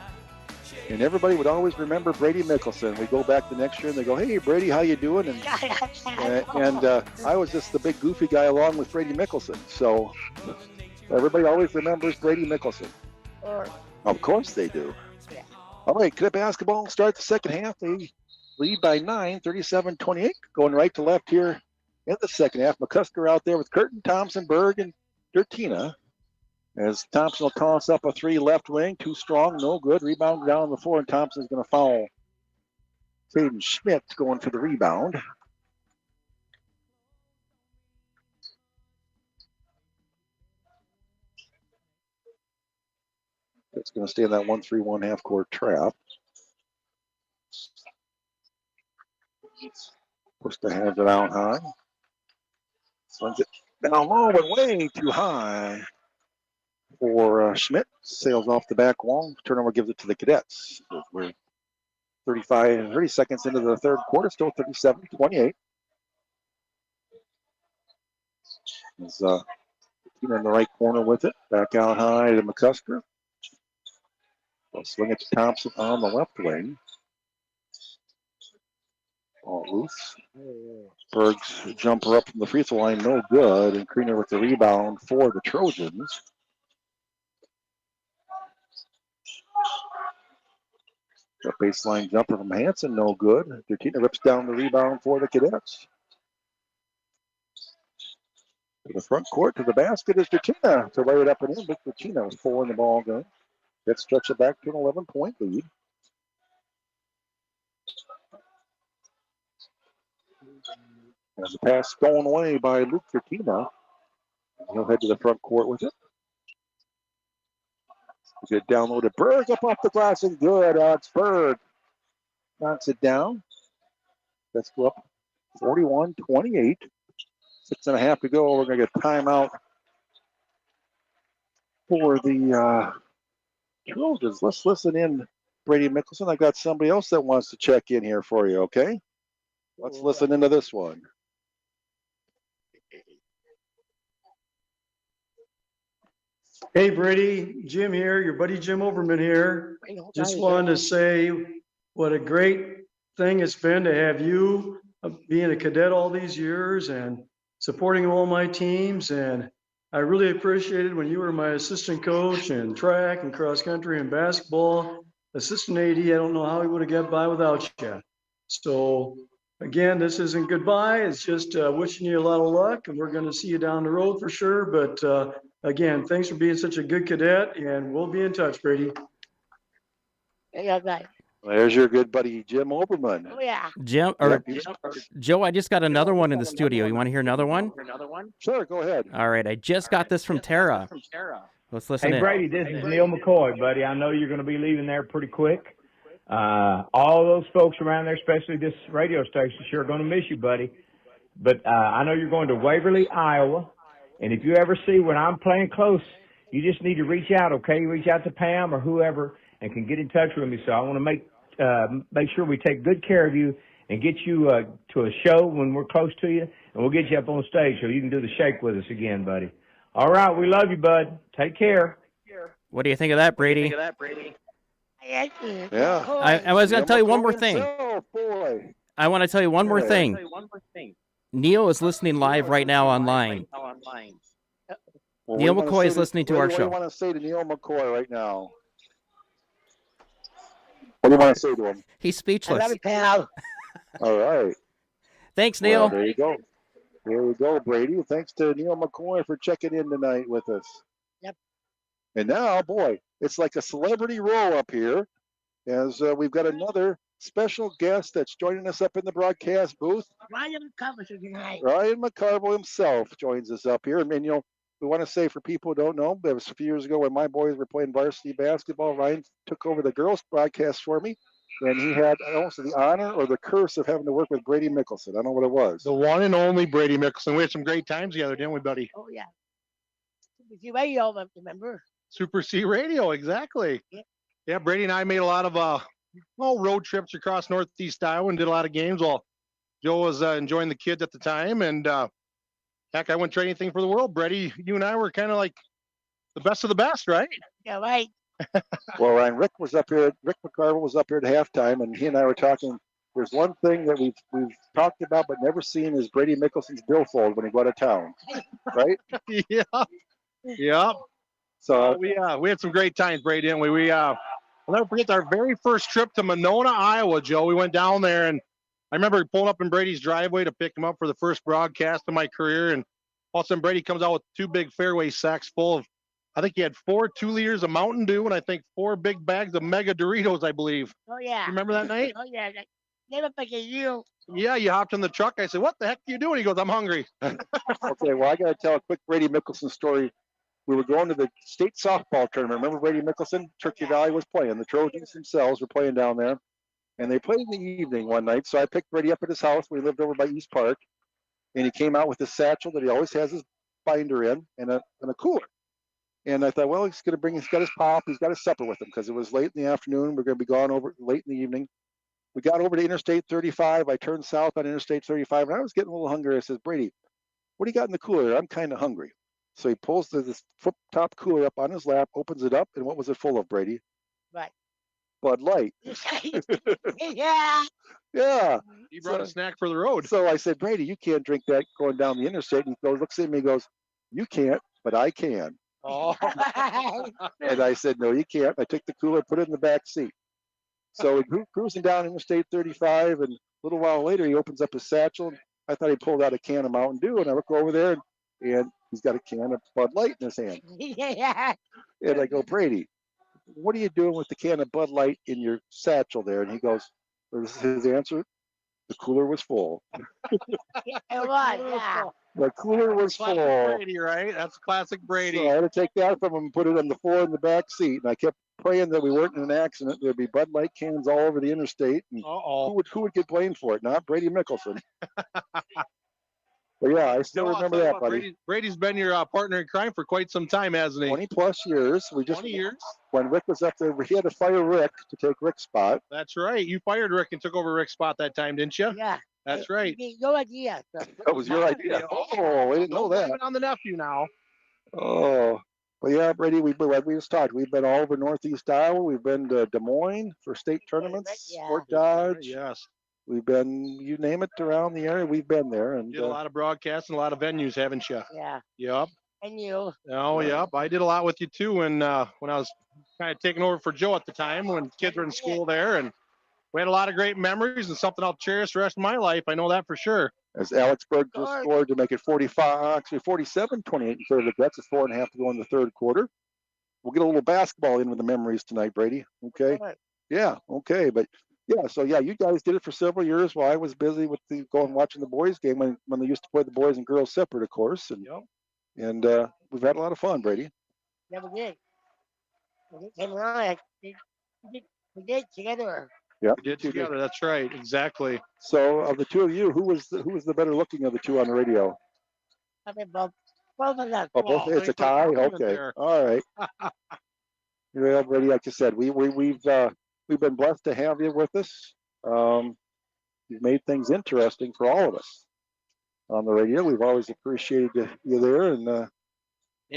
And everybody would always remember Brady Mikkelson. We go back the next year and they go, "Hey, Brady, how you doing?" And I was just the big goofy guy along with Brady Mikkelson. So everybody always remembers Brady Mikkelson. Of course they do. All right, cadet basketball start the second half. They lead by 9, 37-28. Going right to left here in the second half. McCusker out there with Curtin, Thompson, Berg, and Dertina. As Thompson will toss up a 3 left wing, too strong, no good. Rebound down on the floor, and Thompson's going to foul Caden Schmidt going for the rebound. That's going to stay in that 1-3-1 half-court trap. Pushed the hands it out high. Swings it down low, but way too high for Schmidt. Sails off the back wall. Turnover gives it to the cadets. We're 30 seconds into the third quarter, still 37-28. Is in the right corner with it. Back out high to McCusker. They'll swing it to Thompson on the left wing. Ball loose. Berg's jumper up from the free throw line, no good. And Kriener with the rebound for the Trojans. The baseline jumper from Hansen, no good. Dertina rips down the rebound for the cadets. To the front court, to the basket is Dertina to lay it up and in. But Dertina was pulling the ball game. Let's stretch it back to an 11-point lead. And the pass stolen away by Luke Dertina. He'll head to the front court with it. Good down low to Berg, up off the glass and good. Alex Berg knocks it down. Let's go up 41-28. 6.5 to go. We're going to get timeout for the Trojans. Let's listen in, Brady Mikkelson. I got somebody else that wants to check in here for you, okay? Let's listen into this one. Hey, Brady, Jim here, your buddy Jim Overman here. Just wanted to say what a great thing it's been to have you being a cadet all these years and supporting all my teams. And I really appreciated when you were my assistant coach in track and cross country and basketball. Assistant AD, I don't know how we would have got by without you. So again, this isn't goodbye. It's just wishing you a lot of luck, and we're going to see you down the road for sure. But again, thanks for being such a good cadet, and we'll be in touch, Brady. Yeah, right. There's your good buddy Jim Oberman. Oh, yeah. Jim or Joe, I just got another one in the studio. You want to hear another one? Sure, go ahead. All right, I just got this from Tara. Let's listen Hey, in. Brady, this is Neil McCoy, buddy. I know you're going to be leaving there pretty quick. All those folks around there, especially this radio station, sure going to miss you, buddy. But I know you're going to Waverly, Iowa. And if you ever see when I'm playing close, you just need to reach out, okay? Reach out to Pam or whoever and can get in touch with me. So I want to make sure we take good care of you and get you to a show when we're close to you, and we'll get you up on stage so you can do the shake with us again, buddy. All right, we love you, bud. Take care. What do you think of that, Brady? Yeah. I was going to tell you one more thing. Oh, boy. I want to tell you one more thing. Neil is listening live right now online. Well, Neil what do you McCoy wanna is say listening to our What do show. you want to say to Neil McCoy right now? What do you want to say to him? He's I speechless. love you, pal. All right. Thanks, Well, Neil. there you go. There we go, Brady. Thanks to Neil McCoy for checking in tonight with us. Yep. And now, boy, it's like a celebrity row up here as we've got another special guest that's joining us up in the broadcast booth. Ryan covers you tonight. Ryan McCarville himself joins us up here. And, you know, we want to say for people who don't know, that was a few years ago when my boys were playing varsity basketball. Ryan took over the girls' broadcast for me. And he had almost the honor or the curse of having to work with Brady Mikkelson. I don't know what it was. The one and only Brady Mikkelson. We had some great times together, didn't we, buddy? Oh, yeah. Super Radio, remember? Super C Radio, exactly. Yeah. Yeah, Brady and I made a lot of road trips across Northeast Iowa and did a lot of games while Joe was enjoying the kids at the time. And heck, I wouldn't trade anything for the world. Brady, you and I were kind of like the best of the best, right? Yeah, right. Well, Ryan, Rick McCarville was up here at halftime, and he and I were talking. There's one thing that we've talked about but never seen is Brady Mickelson's billfold when he go out of town, right? Yeah. Yeah. So we had some great times, Brady, didn't we? I'll never forget our very first trip to Monona, Iowa, Joe. We went down there, and I remember pulling up in Brady's driveway to pick him up for the first broadcast of my career, and all of a sudden Brady comes out with 2 big fairway sacks full of, I think he had 4 2-liters of Mountain Dew and I think 4 big bags of Mega Doritos, I believe. Oh, yeah. You remember that night? Oh, yeah. Never forget you. Yeah, you hopped in the truck. I said, "What the heck are you doing?" He goes, "I'm hungry." Okay, well, I got to tell a quick Brady Mickelson story. We were going to the state softball tournament. Remember Brady Mickelson? Turkey Valley was playing. The Trojans themselves were playing down there. And they played in the evening one night. So I picked Brady up at his house. We lived over by East Park. And he came out with his satchel that he always has his binder in and a cooler. And I thought, well, he's got his pop. He's got his supper with him because it was late in the afternoon. We're going to be gone over late in the evening. We got over to Interstate 35. I turned south on Interstate 35, and I was getting a little hungry. I says, Brady, what do you got in the cooler? I'm kind of hungry. So he pulls this flip top cooler up on his lap, opens it up, and what was it full of, Brady? Right. Bud Light. Yeah. Yeah. He brought a snack for the road. So I said, Brady, you can't drink that going down the interstate. And he goes, looks at me and goes, you can't, but I can. Oh. And I said, no, you can't. I took the cooler, put it in the back seat. So we cruising down Interstate 35, and a little while later, he opens up his satchel. I thought he pulled out a can of Mountain Dew, and I look over there, and he's got a can of Bud Light in his hand. Yeah. And I go, Brady, what are you doing with the can of Bud Light in your satchel there? And he goes, this is his answer, the cooler was full. It was, yeah. The cooler was full. Classic Brady, right? That's classic Brady. So I had to take that from him and put it on the floor in the back seat. And I kept praying that we weren't in an accident. There'd be Bud Light cans all over the interstate. And who would get blamed for it? Not Brady Mikkelson. But yeah, I still remember that, buddy. Brady's been your partner in crime for quite some time, hasn't he? 20 plus years. 20 years. When Rick was up there, he had to fire Rick to take Rick's spot. That's right. You fired Rick and took over Rick's spot that time, didn't you? Yeah. That's right. No idea. That was your idea. Oh, I didn't know that. On the nephew now. Oh, but yeah, Brady, like we just talked, we've been all over Northeast Iowa. We've been to Des Moines for state tournaments, Fort Dodge. Yes. We've been, you name it, around the area. We've been there. And did a lot of broadcasts and a lot of venues, haven't you? Yeah. Yep. And you. Oh, yep. I did a lot with you too when I was kind of taking over for Joe at the time when kids were in school there, and we had a lot of great memories and something I'll cherish the rest of my life. I know that for sure. As Alexburg just scored to make it 47, 28 in favor of the Jets. It's 4.5 to go in the third quarter. We'll get a little basketball in with the memories tonight, Brady. Okay. Yeah. Okay. But yeah, so yeah, you guys did it for several years while I was busy with going watching the boys game when they used to play the boys and girls separate, of course. And we've had a lot of fun, Brady. Yeah, we did. And I we did together. Yeah. We did together. That's right. Exactly. So of the two of you, who was the better looking of the two on the radio? I mean, both of them. Oh, both. It's a tie. Okay. All right. Well, Brady, like you said, we've been blessed to have you with us. You've made things interesting for all of us on the radio. We've always appreciated you there, and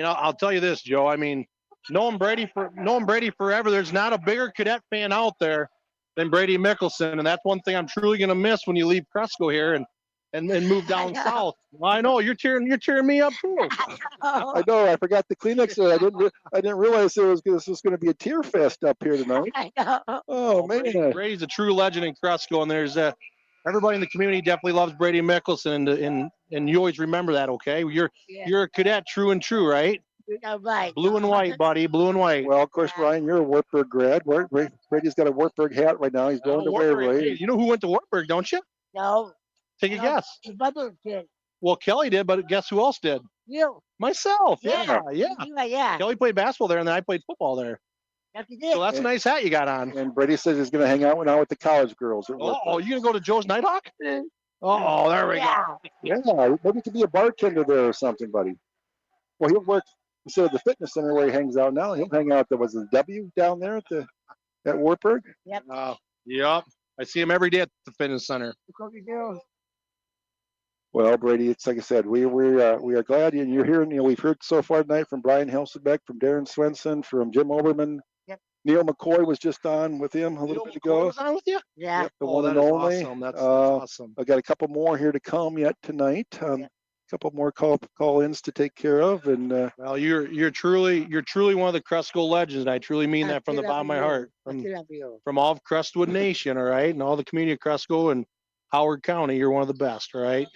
I'll tell you this, Joe. I mean, knowing Brady forever, there's not a bigger cadet fan out there than Brady Mikkelson, and that's one thing I'm truly going to miss when you leave Cresco here and move down south. Well, I know you're tearing me up too. I know. I forgot the Kleenex there. I didn't realize this was going to be a tear fest up here tonight. I know. Oh man, Brady's a true legend in Cresco, and there's everybody in the community definitely loves Brady Mikkelson, and you always remember that. Okay, you're a cadet, true and true, right? You're right. Blue and white, buddy. Blue and white. Well, of course, Brian, you're a Wartburg grad. Brady's got a Wartburg hat right now. He's going to Waverly. Hey, you know who went to Wartburg, don't you? No. Take a guess. Your brother did. Well, Kelly did, but guess who else did? You. Myself. Yeah. Yeah. Kelly played basketball there, and then I played football there. Yes, you did. So that's a nice hat you got on. And Brady says he's going to hang out now with the college girls. Oh, you going to go to Joe's Nighthawk? Oh, there we go. Yeah, maybe he could be a bartender there or something, buddy. Well, he'll work instead of the fitness center where he hangs out now. He'll hang out. There was a W down there at Wartburg. Yep. Yep. I see him every day at the fitness center. Well, Brady, it's like I said, we are glad you're here. We've heard so far tonight from Brian Haskovec, from Darren Swenson, from Jim Oberman. Yep. Neil McCoy was just on with him a little bit ago. Was on with you? Yeah. Yep, the one and only. Awesome. That's awesome. I got a couple more here to come yet tonight. A couple more call-ins to take care of, and well, you're truly one of the Cresco legends, and I truly mean that from the bottom of my heart. From all of Crestwood Nation, all right, and all the community of Cresco and Howard County, you're one of the best, all right.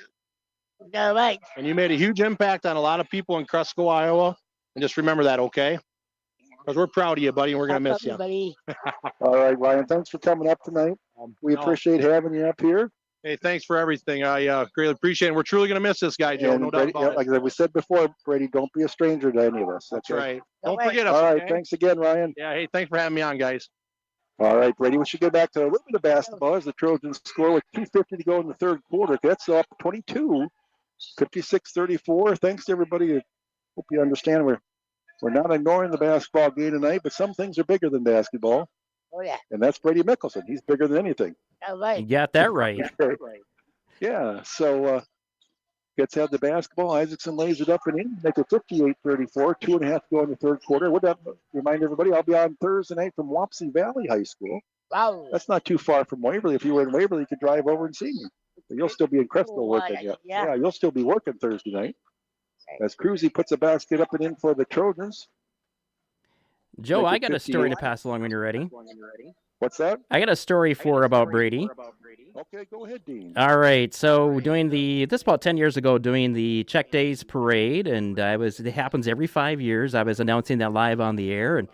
All right. And you made a huge impact on a lot of people in Cresco, Iowa, and just remember that, okay? Because we're proud of you, buddy, and we're gonna miss you. All right, Ryan, thanks for coming up tonight. We appreciate having you up here. Hey, thanks for everything. I greatly appreciate it. We're truly going to miss this guy, Joe. And No Brady, doubt about like it. we said before, Brady, don't be a stranger to any of us. That's okay? right. Don't forget us. All right, okay? thanks again, Ryan. Yeah, hey, thanks for having me on, guys. All right, Brady, we should get back to a little bit of basketball as the Trojans score with 2:50 to go in the third quarter. That's up 22, 56-34. Thanks to everybody. Hope you understand we're not ignoring the basketball game tonight, but some things are bigger than basketball. Oh, yeah. And that's Brady Mikkelson. He's bigger than anything. All right. You got that right. Yeah, so gets out the basketball. Isaacson lays it up and in. Make it 58-34. 2.5 to go in the third quarter. Would that remind everybody? I'll be on Thursday night from Wapsie Valley High School. Wow. That's not too far from Waverly. If you were in Waverly, you could drive over and see me. But you'll still be in Cresco working. Yeah, you'll still be working Thursday night. As Cruzy puts a basket up and in for the Trojans. Joe, I got a story to pass along when you're ready. What's that? I got a story about Brady. Okay, go ahead, Dean. All right, so this about 10 years ago, doing the Check Days parade, and it happens every 5 years. I was announcing that live on the air, and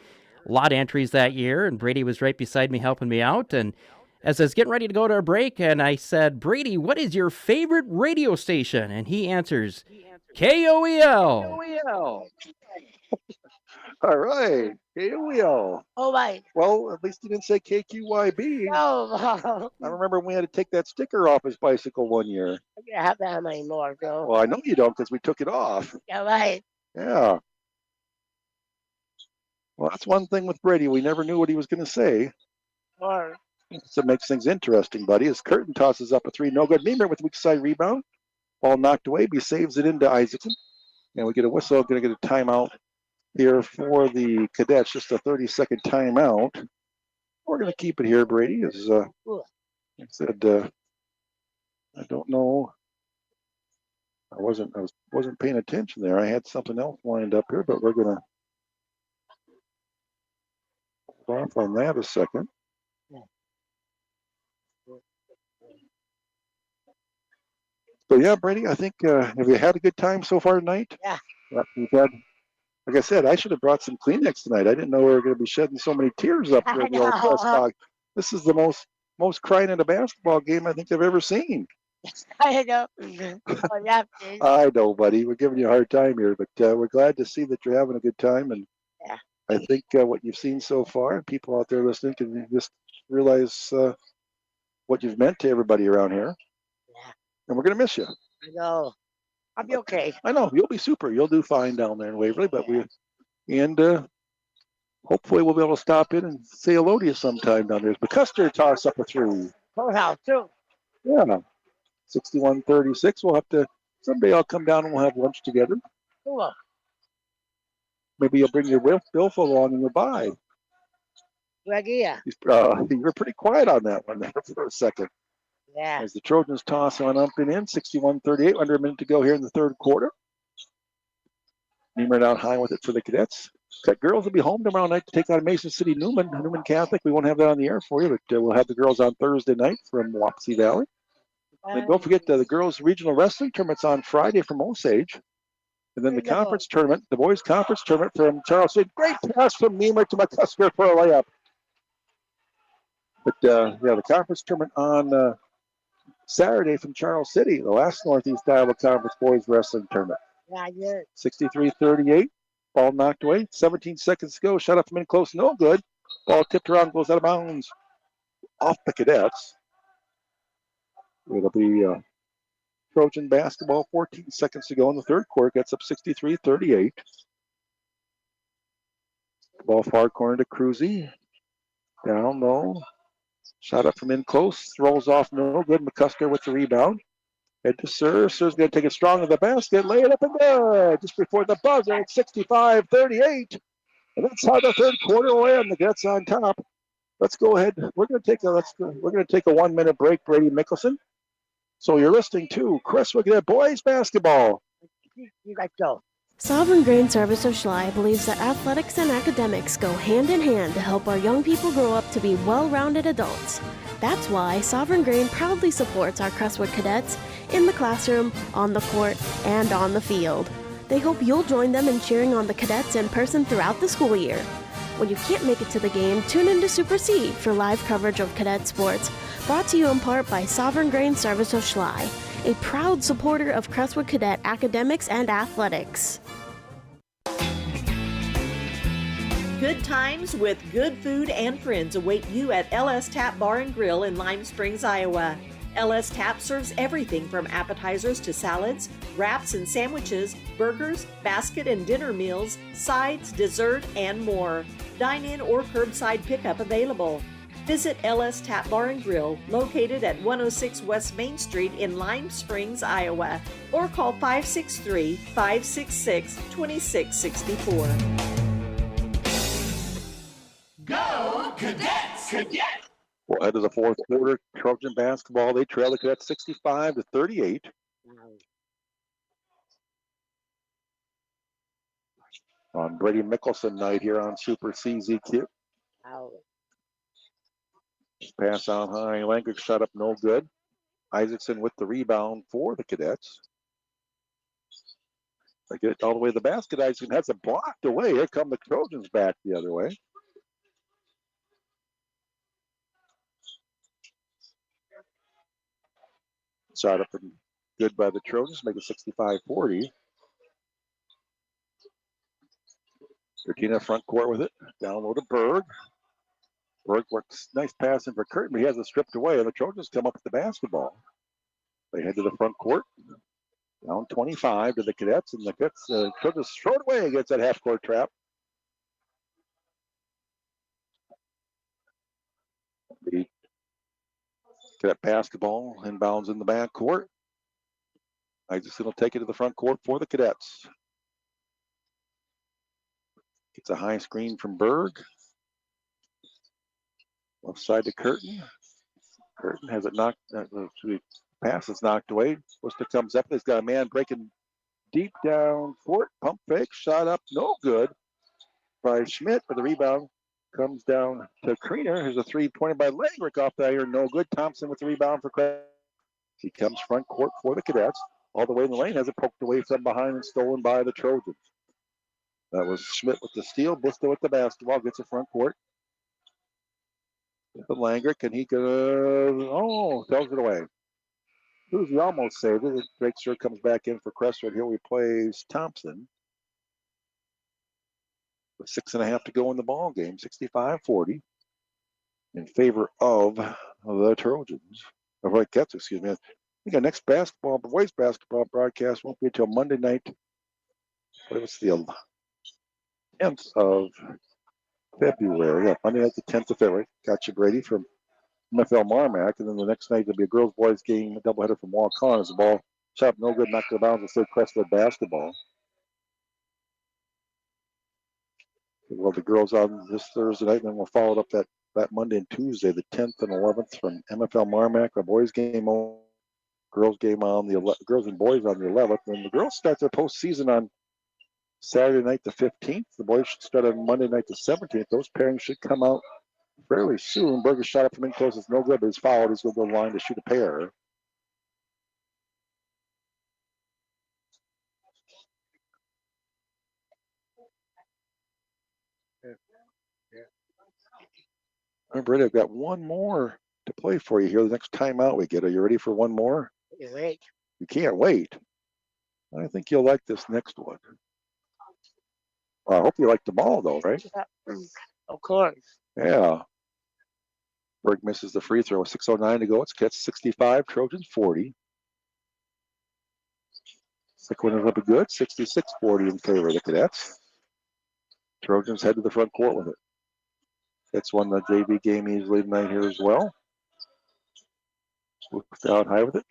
a lot of entries that year, and Brady was right beside me helping me out, and as I was getting ready to go to a break, and I said, Brady, what is your favorite radio station? And he answers, KOEL. All right, KOEL. All right. Well, at least he didn't say KQYB. Oh, I remember we had to take that sticker off his bicycle one year. I don't have that anymore, Joe. Well, I know you don't because we took it off. All right. Yeah. Well, that's one thing with Brady. We never knew what he was going to say. Or So it makes things interesting, buddy. As Curtin tosses up a three, no good. Niemer with weak side rebound. Ball knocked away. He saves it into Isaacson. And we get a whistle. Going to get a timeout here for the Cadets. Just a 30-second timeout. We're going to keep it here, Brady. As I said, I don't know. I wasn't paying attention there. I had something else lined up here, but we're gonna hold off on that a second. So yeah, Brady, I think have you had a good time so far tonight? Yeah. We've had, like I said, I should have brought some Kleenex tonight. I didn't know we were going to be shedding so many tears up here I in the old know. Crestwood. This is the most crying in a basketball game I think I've ever seen. I know. Oh, yeah, please. I know, buddy. We're giving you a hard time here, but we're glad to see that you're having a good time. And Yeah. I think what you've seen so far, people out there listening can just realize what you've meant to everybody around here. Yeah. And we're going to miss you. I know. I'll be okay. I know. You'll be super. You'll do fine down there in Waverly, but hopefully we'll be able to stop in and say hello to you sometime down there. But Custer toss up a three. Courthouse, too. Yeah. 61-36. We'll have to, someday I'll come down and we'll have lunch together. Cool. Maybe you'll bring your billfold along and you'll buy. Good idea. You were pretty quiet on that one there for a second. Yeah. As the Trojans toss on up and in, 61-38, under a minute to go here in the third quarter. Niemer down high with it for the Cadets. Got girls will be home tomorrow night to take on Mason City Newman Catholic. We won't have that on the air for you, but we'll have the girls on Thursday night from Wapsie Valley. And don't forget the girls' regional wrestling tournament's on Friday from Osage. And then the conference tournament, the boys' conference tournament from Charles City. Great pass from Niemer to McCusker for a layup. But the conference tournament on Saturday from Charles City, the last Northeast Iowa Conference boys wrestling tournament. Yeah, I did. 63-38. Ball knocked away. 17 seconds to go. Shot up from in close. No good. Ball tipped around, goes out of bounds. Off the Cadets. It'll be Trojan basketball. 14 seconds to go in the third quarter. Gets up 63-38. Ball far corner to Cruzy. Down low. Shot up from in close. Rolls off. No good. McCusker with the rebound. Head to Sir. Sir's going to take it strong to the basket. Lay it up and good. Just before the buzzer at 65-38. And that's how the third quarter will end. The Cadets on top. Let's go ahead. We're going to take a 1 minute break, Brady Mikkelson. So you're listening to Crestwood Cadet boys basketball. You guys go. Sovereign Grain Service of Schley believes that athletics and academics go hand in hand to help our young people grow up to be well-rounded adults. That's why Sovereign Grain proudly supports our Crestwood cadets in the classroom, on the court, and on the field. They hope you'll join them in cheering on the cadets in person throughout the school year. When you can't make it to the game, tune in to Super C for live coverage of cadet sports, brought to you in part by Sovereign Grain Service of Schley, a proud supporter of Crestwood Cadet academics and athletics. Good times with good food and friends await you at LS Tap Bar and Grill in Lime Springs, Iowa. LS Tap serves everything from appetizers to salads, wraps and sandwiches, burgers, basket and dinner meals, sides, dessert, and more. Dine-in or curbside pickup available. Visit LS Tap Bar and Grill, located at 106 West Main Street in Lime Springs, Iowa, or call 563-566-2664. Go Cadets! Cadets! We'll head to the fourth quarter. Trojan basketball. They trail the Cadets 65-38. On Brady Mikkelson night here on Super CZQ. Pass out high. Langrick shot up no good. Isaacson with the rebound for the Cadets. They get it all the way to the basket. Isaacson has it blocked away. Here come the Trojans back the other way. Shot up and good by the Trojans, make it 65-40. Bertina front court with it. Down low to Berg. Berg works nice pass in for Curtin, but he has it stripped away, and the Trojans come up with the basketball. They head to the front court. Down 25 to the Cadets, and the Cadets Trojans throw it away against that half-court trap. The Cadet basketball inbounds in the back court. Isaacson will take it to the front court for the Cadets. Gets a high screen from Berg. Left side to Curtin. Curtin has it knocked, Pass is knocked away. Worcester comes up. He's got a man breaking deep down court. Pump fake. Shot up. No good by Schmidt. But the rebound comes down to Kriener. Here's a 3-pointer by Langrick off the iron. No good. Thompson with the rebound for Crestwood. He comes front court for the Cadets. All the way in the lane. Has it poked away from behind and stolen by the Trojans. That was Schmidt with the steal. Busto with the basketball. Gets it front court. The Langrick, and he throws it away. He almost saved it. Drake Sir comes back in for Crestwood. Here we plays Thompson. With 6.5 to go in the ball game. 65-40 in favor of the Trojans. Or Cats, excuse me. I think our next boys basketball broadcast won't be until Monday night. But it was the 10th of February. Yeah, Monday night, the 10th of February. Got you, Brady, from MFL Marmac. And then the next night, there'll be a girls-boys game, a doubleheader from Waukon as the ball shot no good, knocked it out of bounds. Third Crestwood basketball. Well, the girls on this Thursday night, and then we'll follow it up that Monday and Tuesday, the 10th and 11th from MFL Marmac. The boys game on, girls game on the girls and boys on the 11th. And the girls start their postseason on Saturday night the 15th. The boys should start on Monday night the 17th. Those pairings should come out fairly soon. Berger shot up from in close. It's no good, but he's fouled. He's going to go to the line to shoot a pair. All right, Brady, I've got one more to play for you here. The next timeout we get. Are you ready for one more? You wait. You can't wait. I think you'll like this next one. Well, I hope you like the ball, though, right? Of course. Yeah. Berg misses the free throw. 6:09 to go. It's Cats 65, Trojans 40. Second one is up good. 66-40 in favor of the Cadets. Trojans head to the front court with it. That's won the JV game easily tonight here as well. Looked out high with it.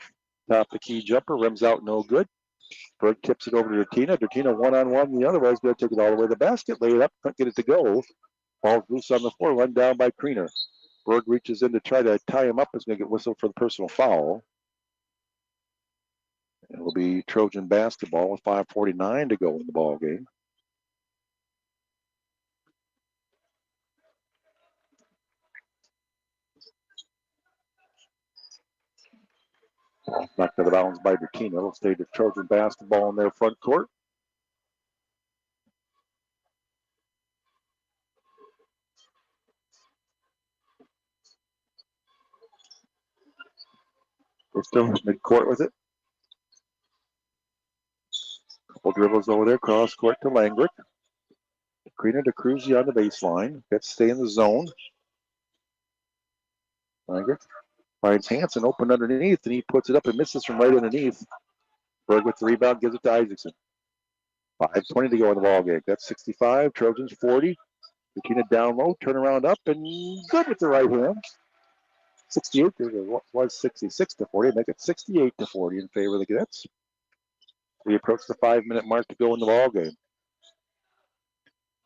Top the key jumper. Rims out no good. Berg tips it over to Dertina. Dertina one-on-one. The other way is going to take it all the way to the basket. Lay it up. Can't get it to go. Ball's loose on the floor. Run down by Kriener. Berg reaches in to try to tie him up. Is going to get whistled for the personal foul. It'll be Trojan basketball with 5:49 to go in the ball game. Knocked out of bounds by Dertina. It'll stay to Trojan basketball in their front court. We're still mid-court with it. Couple dribbles over there, cross court to Langrick. Kriener to Cruzy on the baseline. Let's stay in the zone. Langrick finds Hansen open underneath, and he puts it up and misses from right underneath. Berg with the rebound, gives it to Isaacson. 5:20 to go in the ball game. That's 65, Trojans 40. Dertina down low, turn around up, and good with the right hand. 68 was 66-40. Make it 68-40 in favor of the Cadets. We approach the 5-minute mark to go in the ball game.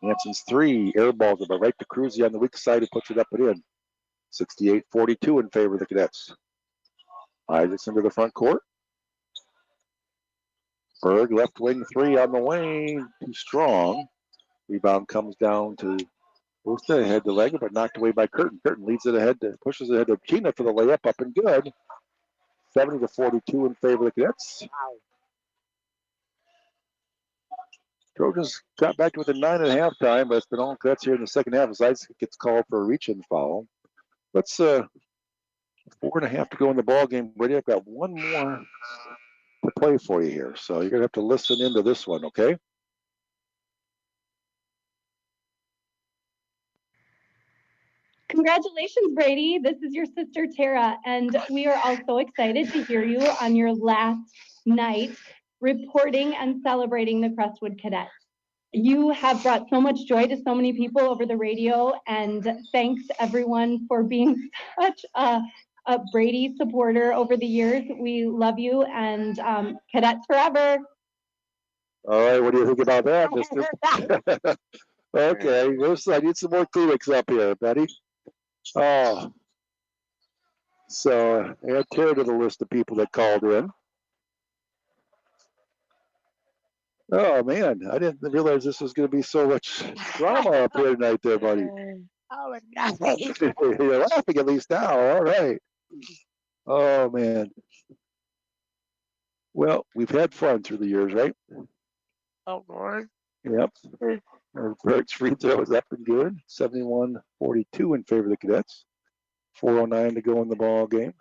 Hansen's three air balls are right to Cruzy on the weak side, who puts it up and in. 68-42 in favor of the Cadets. Isaacson to the front court. Berg left wing three on the way, too strong. Rebound comes down to Busta, head to leg, but knocked away by Curtin. Curtin leads it ahead, pushes it ahead to Tina for the layup, up and good. 70-42 in favor of the Cadets. Trojans got back to within 9 at halftime, but it's been all Cadets here in the second half as Isaac gets called for a reach-in foul. Let's 4.5 to go in the ball game. Brady, I've got one more to play for you here, so you're gonna have to listen into this one, okay? Congratulations, Brady. This is your sister, Tara, and we are all so excited to hear you on your last night reporting and celebrating the Crestwood Cadets. You have brought so much joy to so many people over the radio, and thanks everyone for being such a Brady supporter over the years. We love you, and Cadets forever. All right, what do you think about that, mister? Okay, I need some more Kleenex up here, Betty. Oh, So add Tara to the list of people that called in. Oh man, I didn't realize this was going to be so much drama up here tonight, there, buddy. Oh, nothing. You're laughing at least now. All right. Oh man. Well, we've had fun through the years, right? Oh, Lord. Yep. Bert's free throw is up and good. 71-42 in favor of the Cadets. 4:09 to go in the ball game.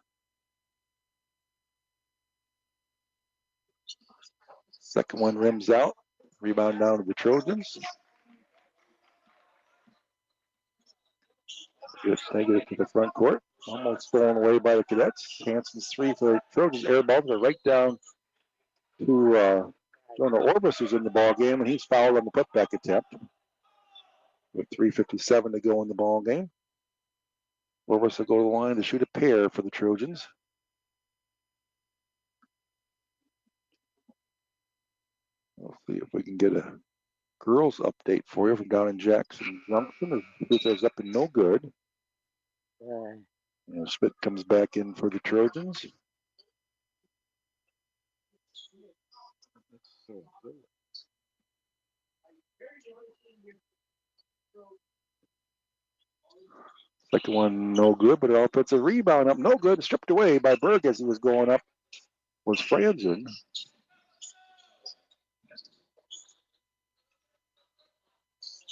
Second one rims out. Rebound down to the Trojans. Good negative to the front court. Almost stolen away by the Cadets. Hanson's three for the Trojans. Air balls are right down to Jonah Orbis, who's in the ball game, and he's fouled on the putback attempt. With 3:57 to go in the ball game. Orbis will go to the line to shoot a pair for the Trojans. We'll see if we can get a girls update for you from down in Jackson Junction. The free up and no good. And Schmidt comes back in for the Trojans. Second one, no good, but it all puts a rebound up. No good, stripped away by Berg as he was going up. Was Franzen.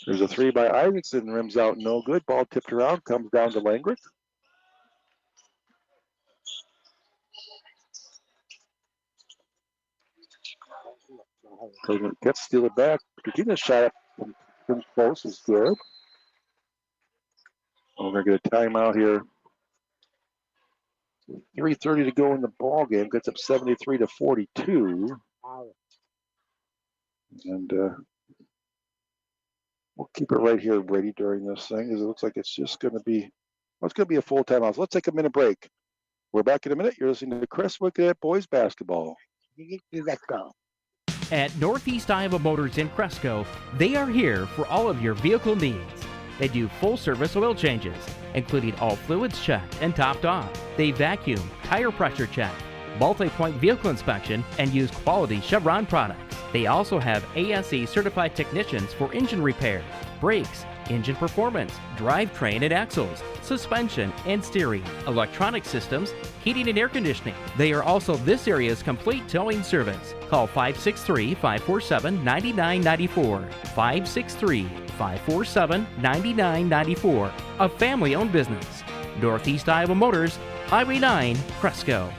There's a three by Isaacson, rims out, no good. Ball tipped around, comes down to Langrick. Gets steal it back. Regina's shot from close is good. We're going to get a timeout here. 3:30 to go in the ball game. Gets up 73-42. And we'll keep it right here, Brady, during this thing, because it looks like it's just going to be, well, it's going to be a full timeout. So let's take a minute break. We're back in a minute. You're listening to Crestwood Cadet Boys Basketball. Let's go. At Northeast Iowa Motors in Cresco, they are here for all of your vehicle needs. They do full-service oil changes, including all fluids checked and topped off. They vacuum, tire pressure check, multi-point vehicle inspection, and use quality Chevron products. They also have ASE certified technicians for engine repair, brakes, engine performance, drivetrain and axles, suspension and steering, electronic systems, heating and air conditioning. They are also this area's complete towing service. Call 563-547-9994. 563-547-9994. A family-owned business. Northeast Iowa Motors, Highway 9, Cresco.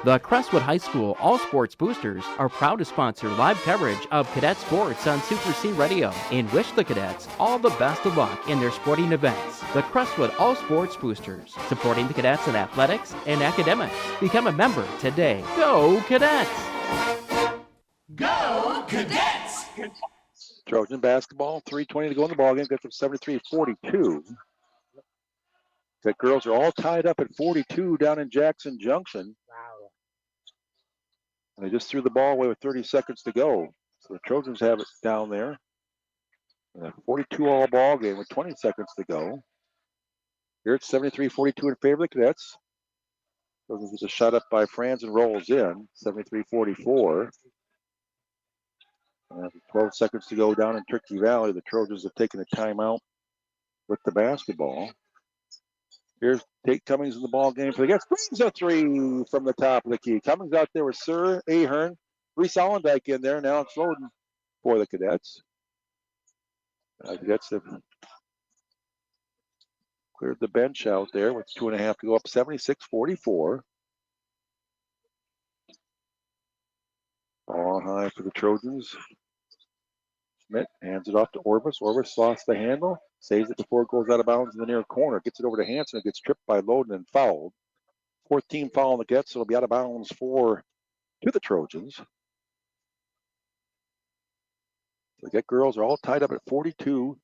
The Crestwood High School All Sports Boosters are proud to sponsor live coverage of cadet sports on Super C Radio and wish the cadets all the best of luck in their sporting events. The Crestwood All Sports Boosters, supporting the cadets in athletics and academics. Become a member today. Go Cadets! Go Cadets! Trojan basketball, 3:20 to go in the ballgame. Gets up 73-42. The girls are all tied up at 42 down in Jackson Junction. Wow. And they just threw the ball away with 30 seconds to go. So the Trojans have it down there. And a 42 all ball game with 20 seconds to go. Here it's 73-42 in favor of the Cadets. Trojans gets a shot up by Franz and rolls in. 73-44. And 12 seconds to go down in Turkey Valley. The Trojans have taken a timeout with the basketball. Here's Tate Cummings in the ball game for the Cadets. Brings a three from the top of the key. Cummings out there with Sir Ahern. Reese Allendike in there. Now it's loading for the Cadets. The Cadets have cleared the bench out there with 2.5 to go, up 76-44. Ball high for the Trojans. Schmidt hands it off to Orvis. Orvis lost the handle. Saves it before it goes out of bounds in the near corner. Gets it over to Hanson. It gets tripped by Loden and fouled. 4th team foul on the Cadets, so it'll be out of bounds to the Trojans. The Get girls are all tied up at 42.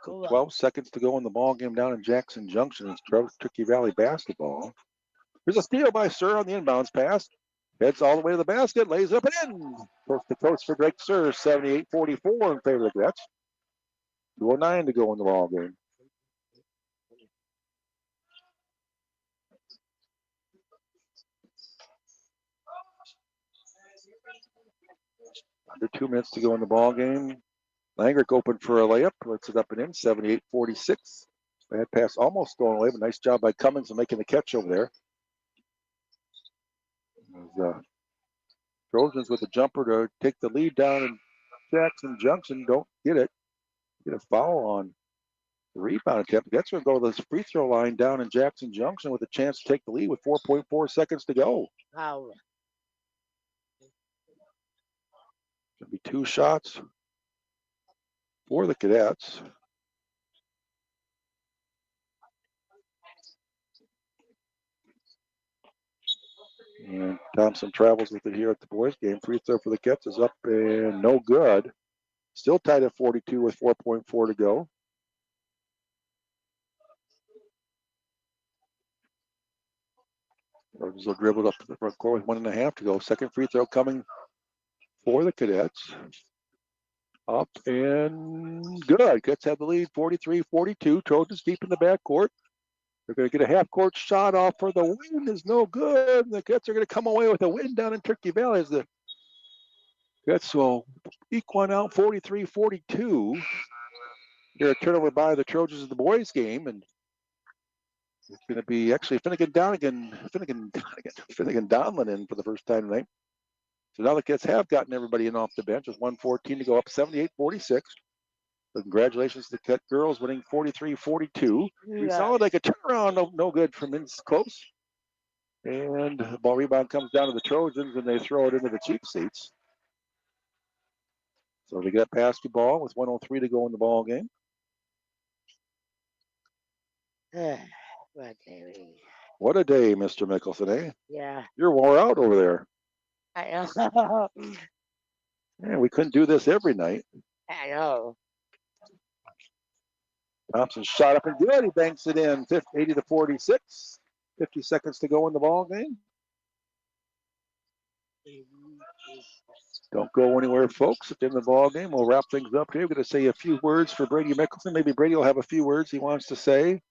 12 seconds to go in the ball game down in Jackson Junction. It's Turkey Valley basketball. There's a steal by Sir on the inbounds pass. Heads all the way to the basket, lays up and in. Coast to coast for Drake Sir, 78-44 in favor of the Cadets. 2:09 to go in the ball game. Under 2 minutes to go in the ball game. Langrick open for a layup. Lets it up and in. 78-46. Bad pass almost thrown away, but nice job by Cummings in making the catch over there. Trojans with a jumper to take the lead down in Jackson Junction. Don't get it. Get a foul on the rebound attempt. Gets her to go to the free throw line down in Jackson Junction with a chance to take the lead with 4.4 seconds to go. Wow. Going to be 2 shots for the Cadets. And Thompson travels with it here at the boys' game. Free throw for the Cats is up and no good. Still tied at 42 with 4.4 to go. Rogers will dribble up to the front court with 1.5 to go. Second free throw coming for the Cadets. Up and good. Cats have the lead 43-42. Trojans deep in the backcourt. They're going to get a half-court shot off for the win. Is no good. And the Cats are going to come away with a win down in Turkey Valley as the Cats will eke one out 43-42. They're a turnover by the Trojans in the boys' game, and it's going to be actually Finnegan Donlin in for the first time tonight. So now the Cats have gotten everybody in off the bench with 1:14 to go, up 78-46. So congratulations to the Cat girls winning 43-42. We saw like a turnaround, no good from close. And the ball rebound comes down to the Trojans, and they throw it into the cheap seats. So they get basketball with 1:03 to go in the ball game. What a day, Mr. Mikkelson, eh? Yeah. You're wore out over there. I know. Yeah, we couldn't do this every night. I know. Thompson shot up and good. He banks it in 80-46. 50 seconds to go in the ball game. Don't go anywhere, folks. It's in the ball game. We'll wrap things up here. We're going to say a few words for Brady Mikkelson. Maybe Brady will have a few words he wants to say.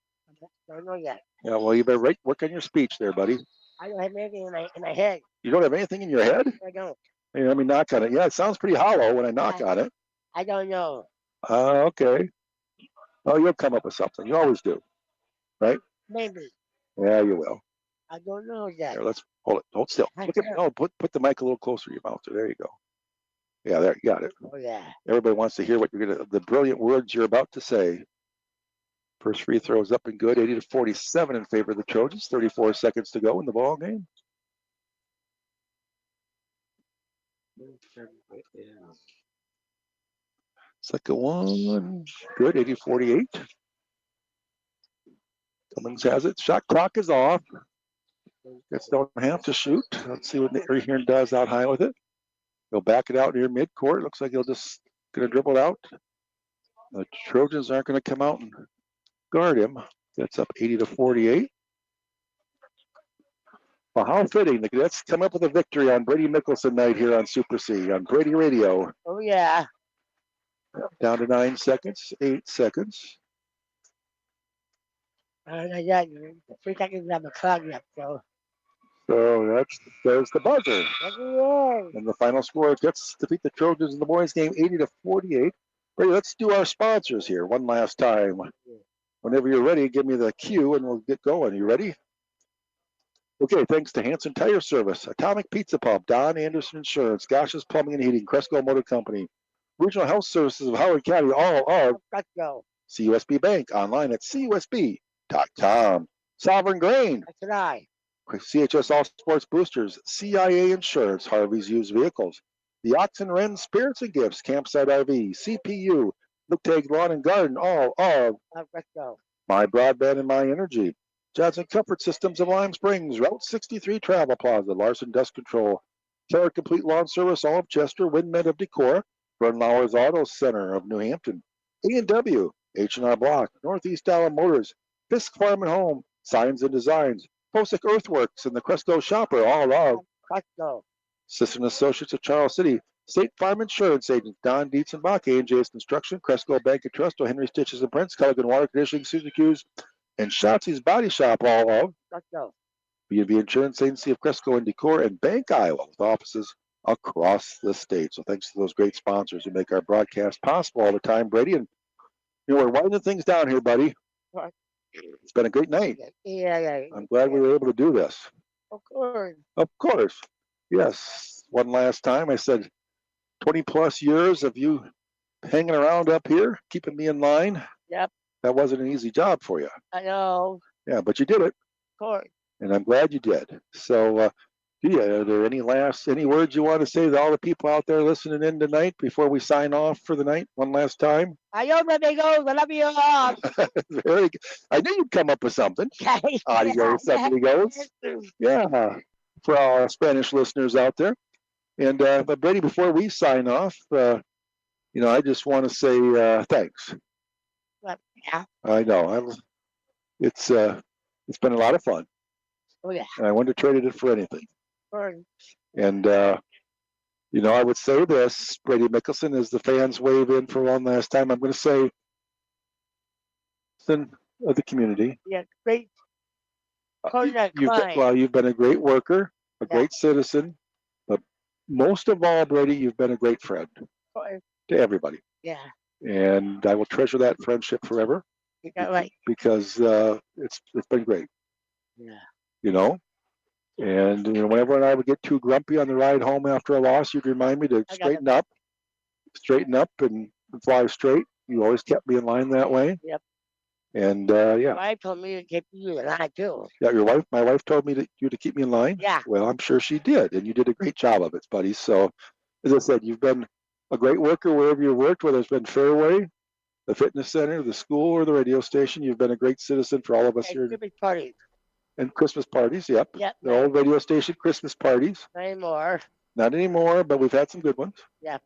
Don't know yet. Yeah, well, you better work on your speech there, buddy. I don't have anything in my head. You don't have anything in your head? I don't. Hey, let me knock on it. Yeah, it sounds pretty hollow when I knock on it. I don't know. Okay. Oh, you'll come up with something. You always do, right? Maybe. Yeah, you will. I don't know yet. Here, let's hold it. Hold still. Look at put the mic a little closer to your mouth. There you go. Yeah, there you got it. Oh yeah. Everybody wants to hear what the brilliant words you're about to say. First free throw is up and good. 80-47 in favor of the Trojans. 34 seconds to go in the ball game. Second one, good. 80-48. Cummings has it. Shot clock is off. Cats don't have to shoot. Let's see what Aaron does out high with it. He'll back it out near midcourt. Looks like he'll just going to dribble it out. The Trojans aren't going to come out and guard him. That's up 80-48. Well, how fitting. The Cadets come up with a victory on Brady Mikkelson night here on Super C on Brady Radio. Oh yeah. Down to 9 seconds, 8 seconds. Yeah, 3 seconds on the clock yet, so. So there's the buzzer. And the final score gets defeat the Trojans in the boys' game 80-48. Brady, let's do our sponsors here one last time. Whenever you're ready, give me the cue and we'll get going. You ready? Okay, thanks to Hanson Tire Service, Atomic Pizza Pub, Don Anderson Insurance, Gosh's Plumbing and Heating, Cresco Motor Company, Regional Health Services of Howard County, all of CUSB Bank, online at CUSB.com. Sovereign Grain. That's an I. CHS All Sports Boosters, CIA Insurance, Harvey's Used Vehicles, the Oxen Wren Spirits and Gifts, Campsite RV, CPU, Luke Tag Lawn and Garden, all of My Broadband and My Energy, Johnson Comfort Systems of Lime Springs, Route 63 Travel Plaza, Larson Dust Control, Keller Complete Lawn Service, all of Chester, WinMed of Decor, Brunlauer's Auto Center of New Hampton, A&W, H&R Block, Northeast Allen Motors, Fisk Farm and Home, Signs and Designs, Posick Earthworks, and the Cresco Shopper, all of System Associates of Charles City, State Farm Insurance Agents, Don Dietz and Bach, A&J's Construction, Cresco Bank and Trust, Henry Stitches and Prince, Culligan Water Conditioning, Susan Hughes, and Shotzi's Body Shop, all of B&B Insurance Agency of Cresco and Decor, and Bank Iowa, with offices across the state. So thanks to those great sponsors who make our broadcast possible all the time, Brady. And we're winding things down here, buddy. It's been a great night. Yeah. I'm glad we were able to do this. Of course. Of course. Yes. One last time, I said 20 plus years of you hanging around up here, keeping me in line. Yep. That wasn't an easy job for you. I know. Yeah, but you did it. Of course. And I'm glad you did. So, are there any words you want to say to all the people out there listening in tonight before we sign off for the night one last time? Adios, amigos. I love you all. Very good. I knew you'd come up with something. Adios, amigos. Yeah, for all our Spanish listeners out there. And but Brady, before we sign off, I just want to say thanks. Yeah. I know. It's been a lot of fun. Oh yeah. And I wouldn't have traded it for anything. Sure. And I would say this, Brady Mikkelson, as the fans wave in for one last time, I'm going to say, citizen of the community. Yeah, great. You've been a great worker, a great citizen, but most of all, Brady, you've been a great friend to everybody. Yeah. And I will treasure that friendship forever. You got right. Because it's been great. Yeah. And whenever I would get too grumpy on the ride home after a loss, you'd remind me to straighten up and fly straight. You always kept me in line that way. Yep. And My wife told me to keep you in line too. Yeah, my wife told me you to keep me in line. Yeah. Well, I'm sure she did, and you did a great job of it, buddy. So, as I said, you've been a great worker wherever you worked, whether it's been Fairway, the fitness center, the school, or the radio station. You've been a great citizen for all of us here. Christmas parties. And Christmas parties, yep. Yep. The old radio station Christmas parties. Not anymore. Not anymore, but we've had some good ones. Yeah.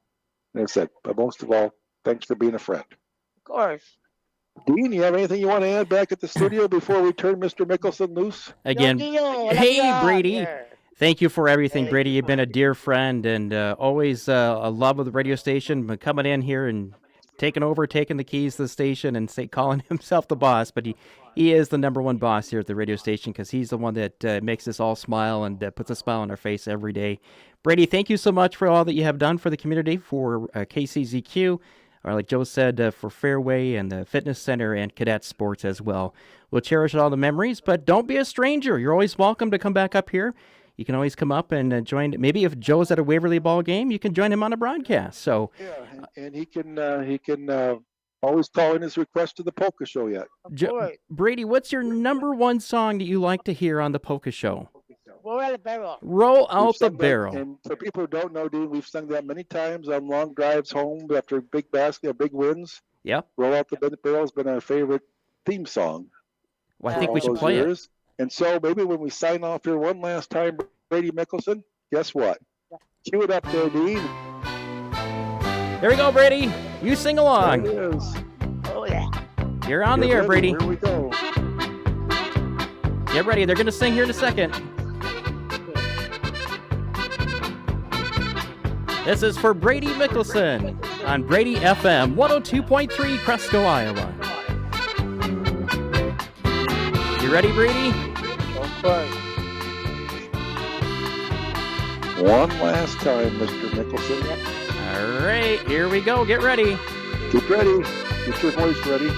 And I said, but most of all, thanks for being a friend. Of course. Dean, you have anything you want to add back at the studio before we turn Mr. Mikkelson loose? Again, hey, Brady. Thank you for everything, Brady. You've been a dear friend and always a love of the radio station. But coming in here and taking the keys to the station and calling himself the boss. But he is the number one boss here at the radio station because he's the one that makes us all smile and puts a smile on our face every day. Brady, thank you so much for all that you have done for the community, for KCZQ, or like Joe said, for Fairway and the Fitness Center and Cadet Sports as well. We'll cherish all the memories, but don't be a stranger. You're always welcome to come back up here. You can always come up and join. Maybe if Joe's at a Waverly ball game, you can join him on a broadcast. So yeah, and he can always call in his request to the Polka Show yet. Brady, what's your number one song that you like to hear on the Polka Show? Roll out the barrel. Roll out the barrel. And for people who don't know, Dean, we've sung that many times on long drives home after big big wins. Yeah. Roll out the barrel has been our favorite theme song. Well, I think we should play it. And so maybe when we sign off here one last time, Brady Mikkelson, guess what? Cue it up there, Dean. Here we go, Brady. You sing along. There it is. Oh, yeah. You're on the air, Brady. Here we go. Get ready. They're going to sing here in a second. This is for Brady Mikkelson on Brady-Fm 102.3 Cresco, Iowa. You ready, Brady? One last time, Mr. Mikkelson. All right, here we go. Get ready. Get ready. Get your voice ready.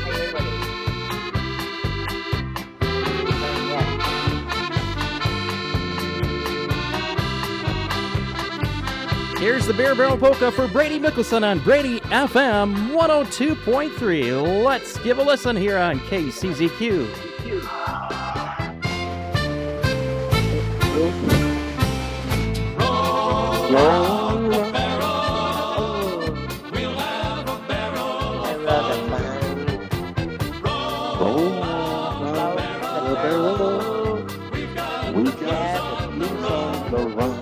Here's the Beer Barrel Polka for Brady Mikkelson on Brady-Fm 102.3. Let's give a listen here on KCZQ. Roll a barrel. We'll have a barrel. Roll a barrel. We've got the blues on the run.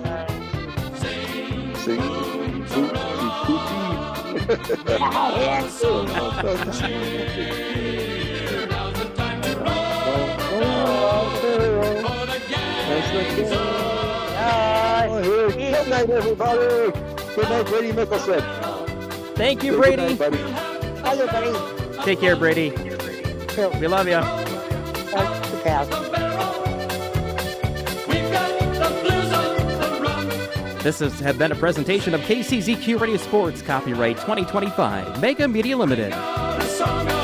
Sing, tootsie, tootsie. Now's the time to roll a barrel. For the gang's on. Good night, everybody. Good night, Brady Mikkelson. Thank you, Brady. Good night, buddy. Hello, buddy. Take care, Brady. We love you. We've got the blues on the run. This has been a presentation of KCZQ Radio Sports, copyright 2025, Mega Media Limited. The song of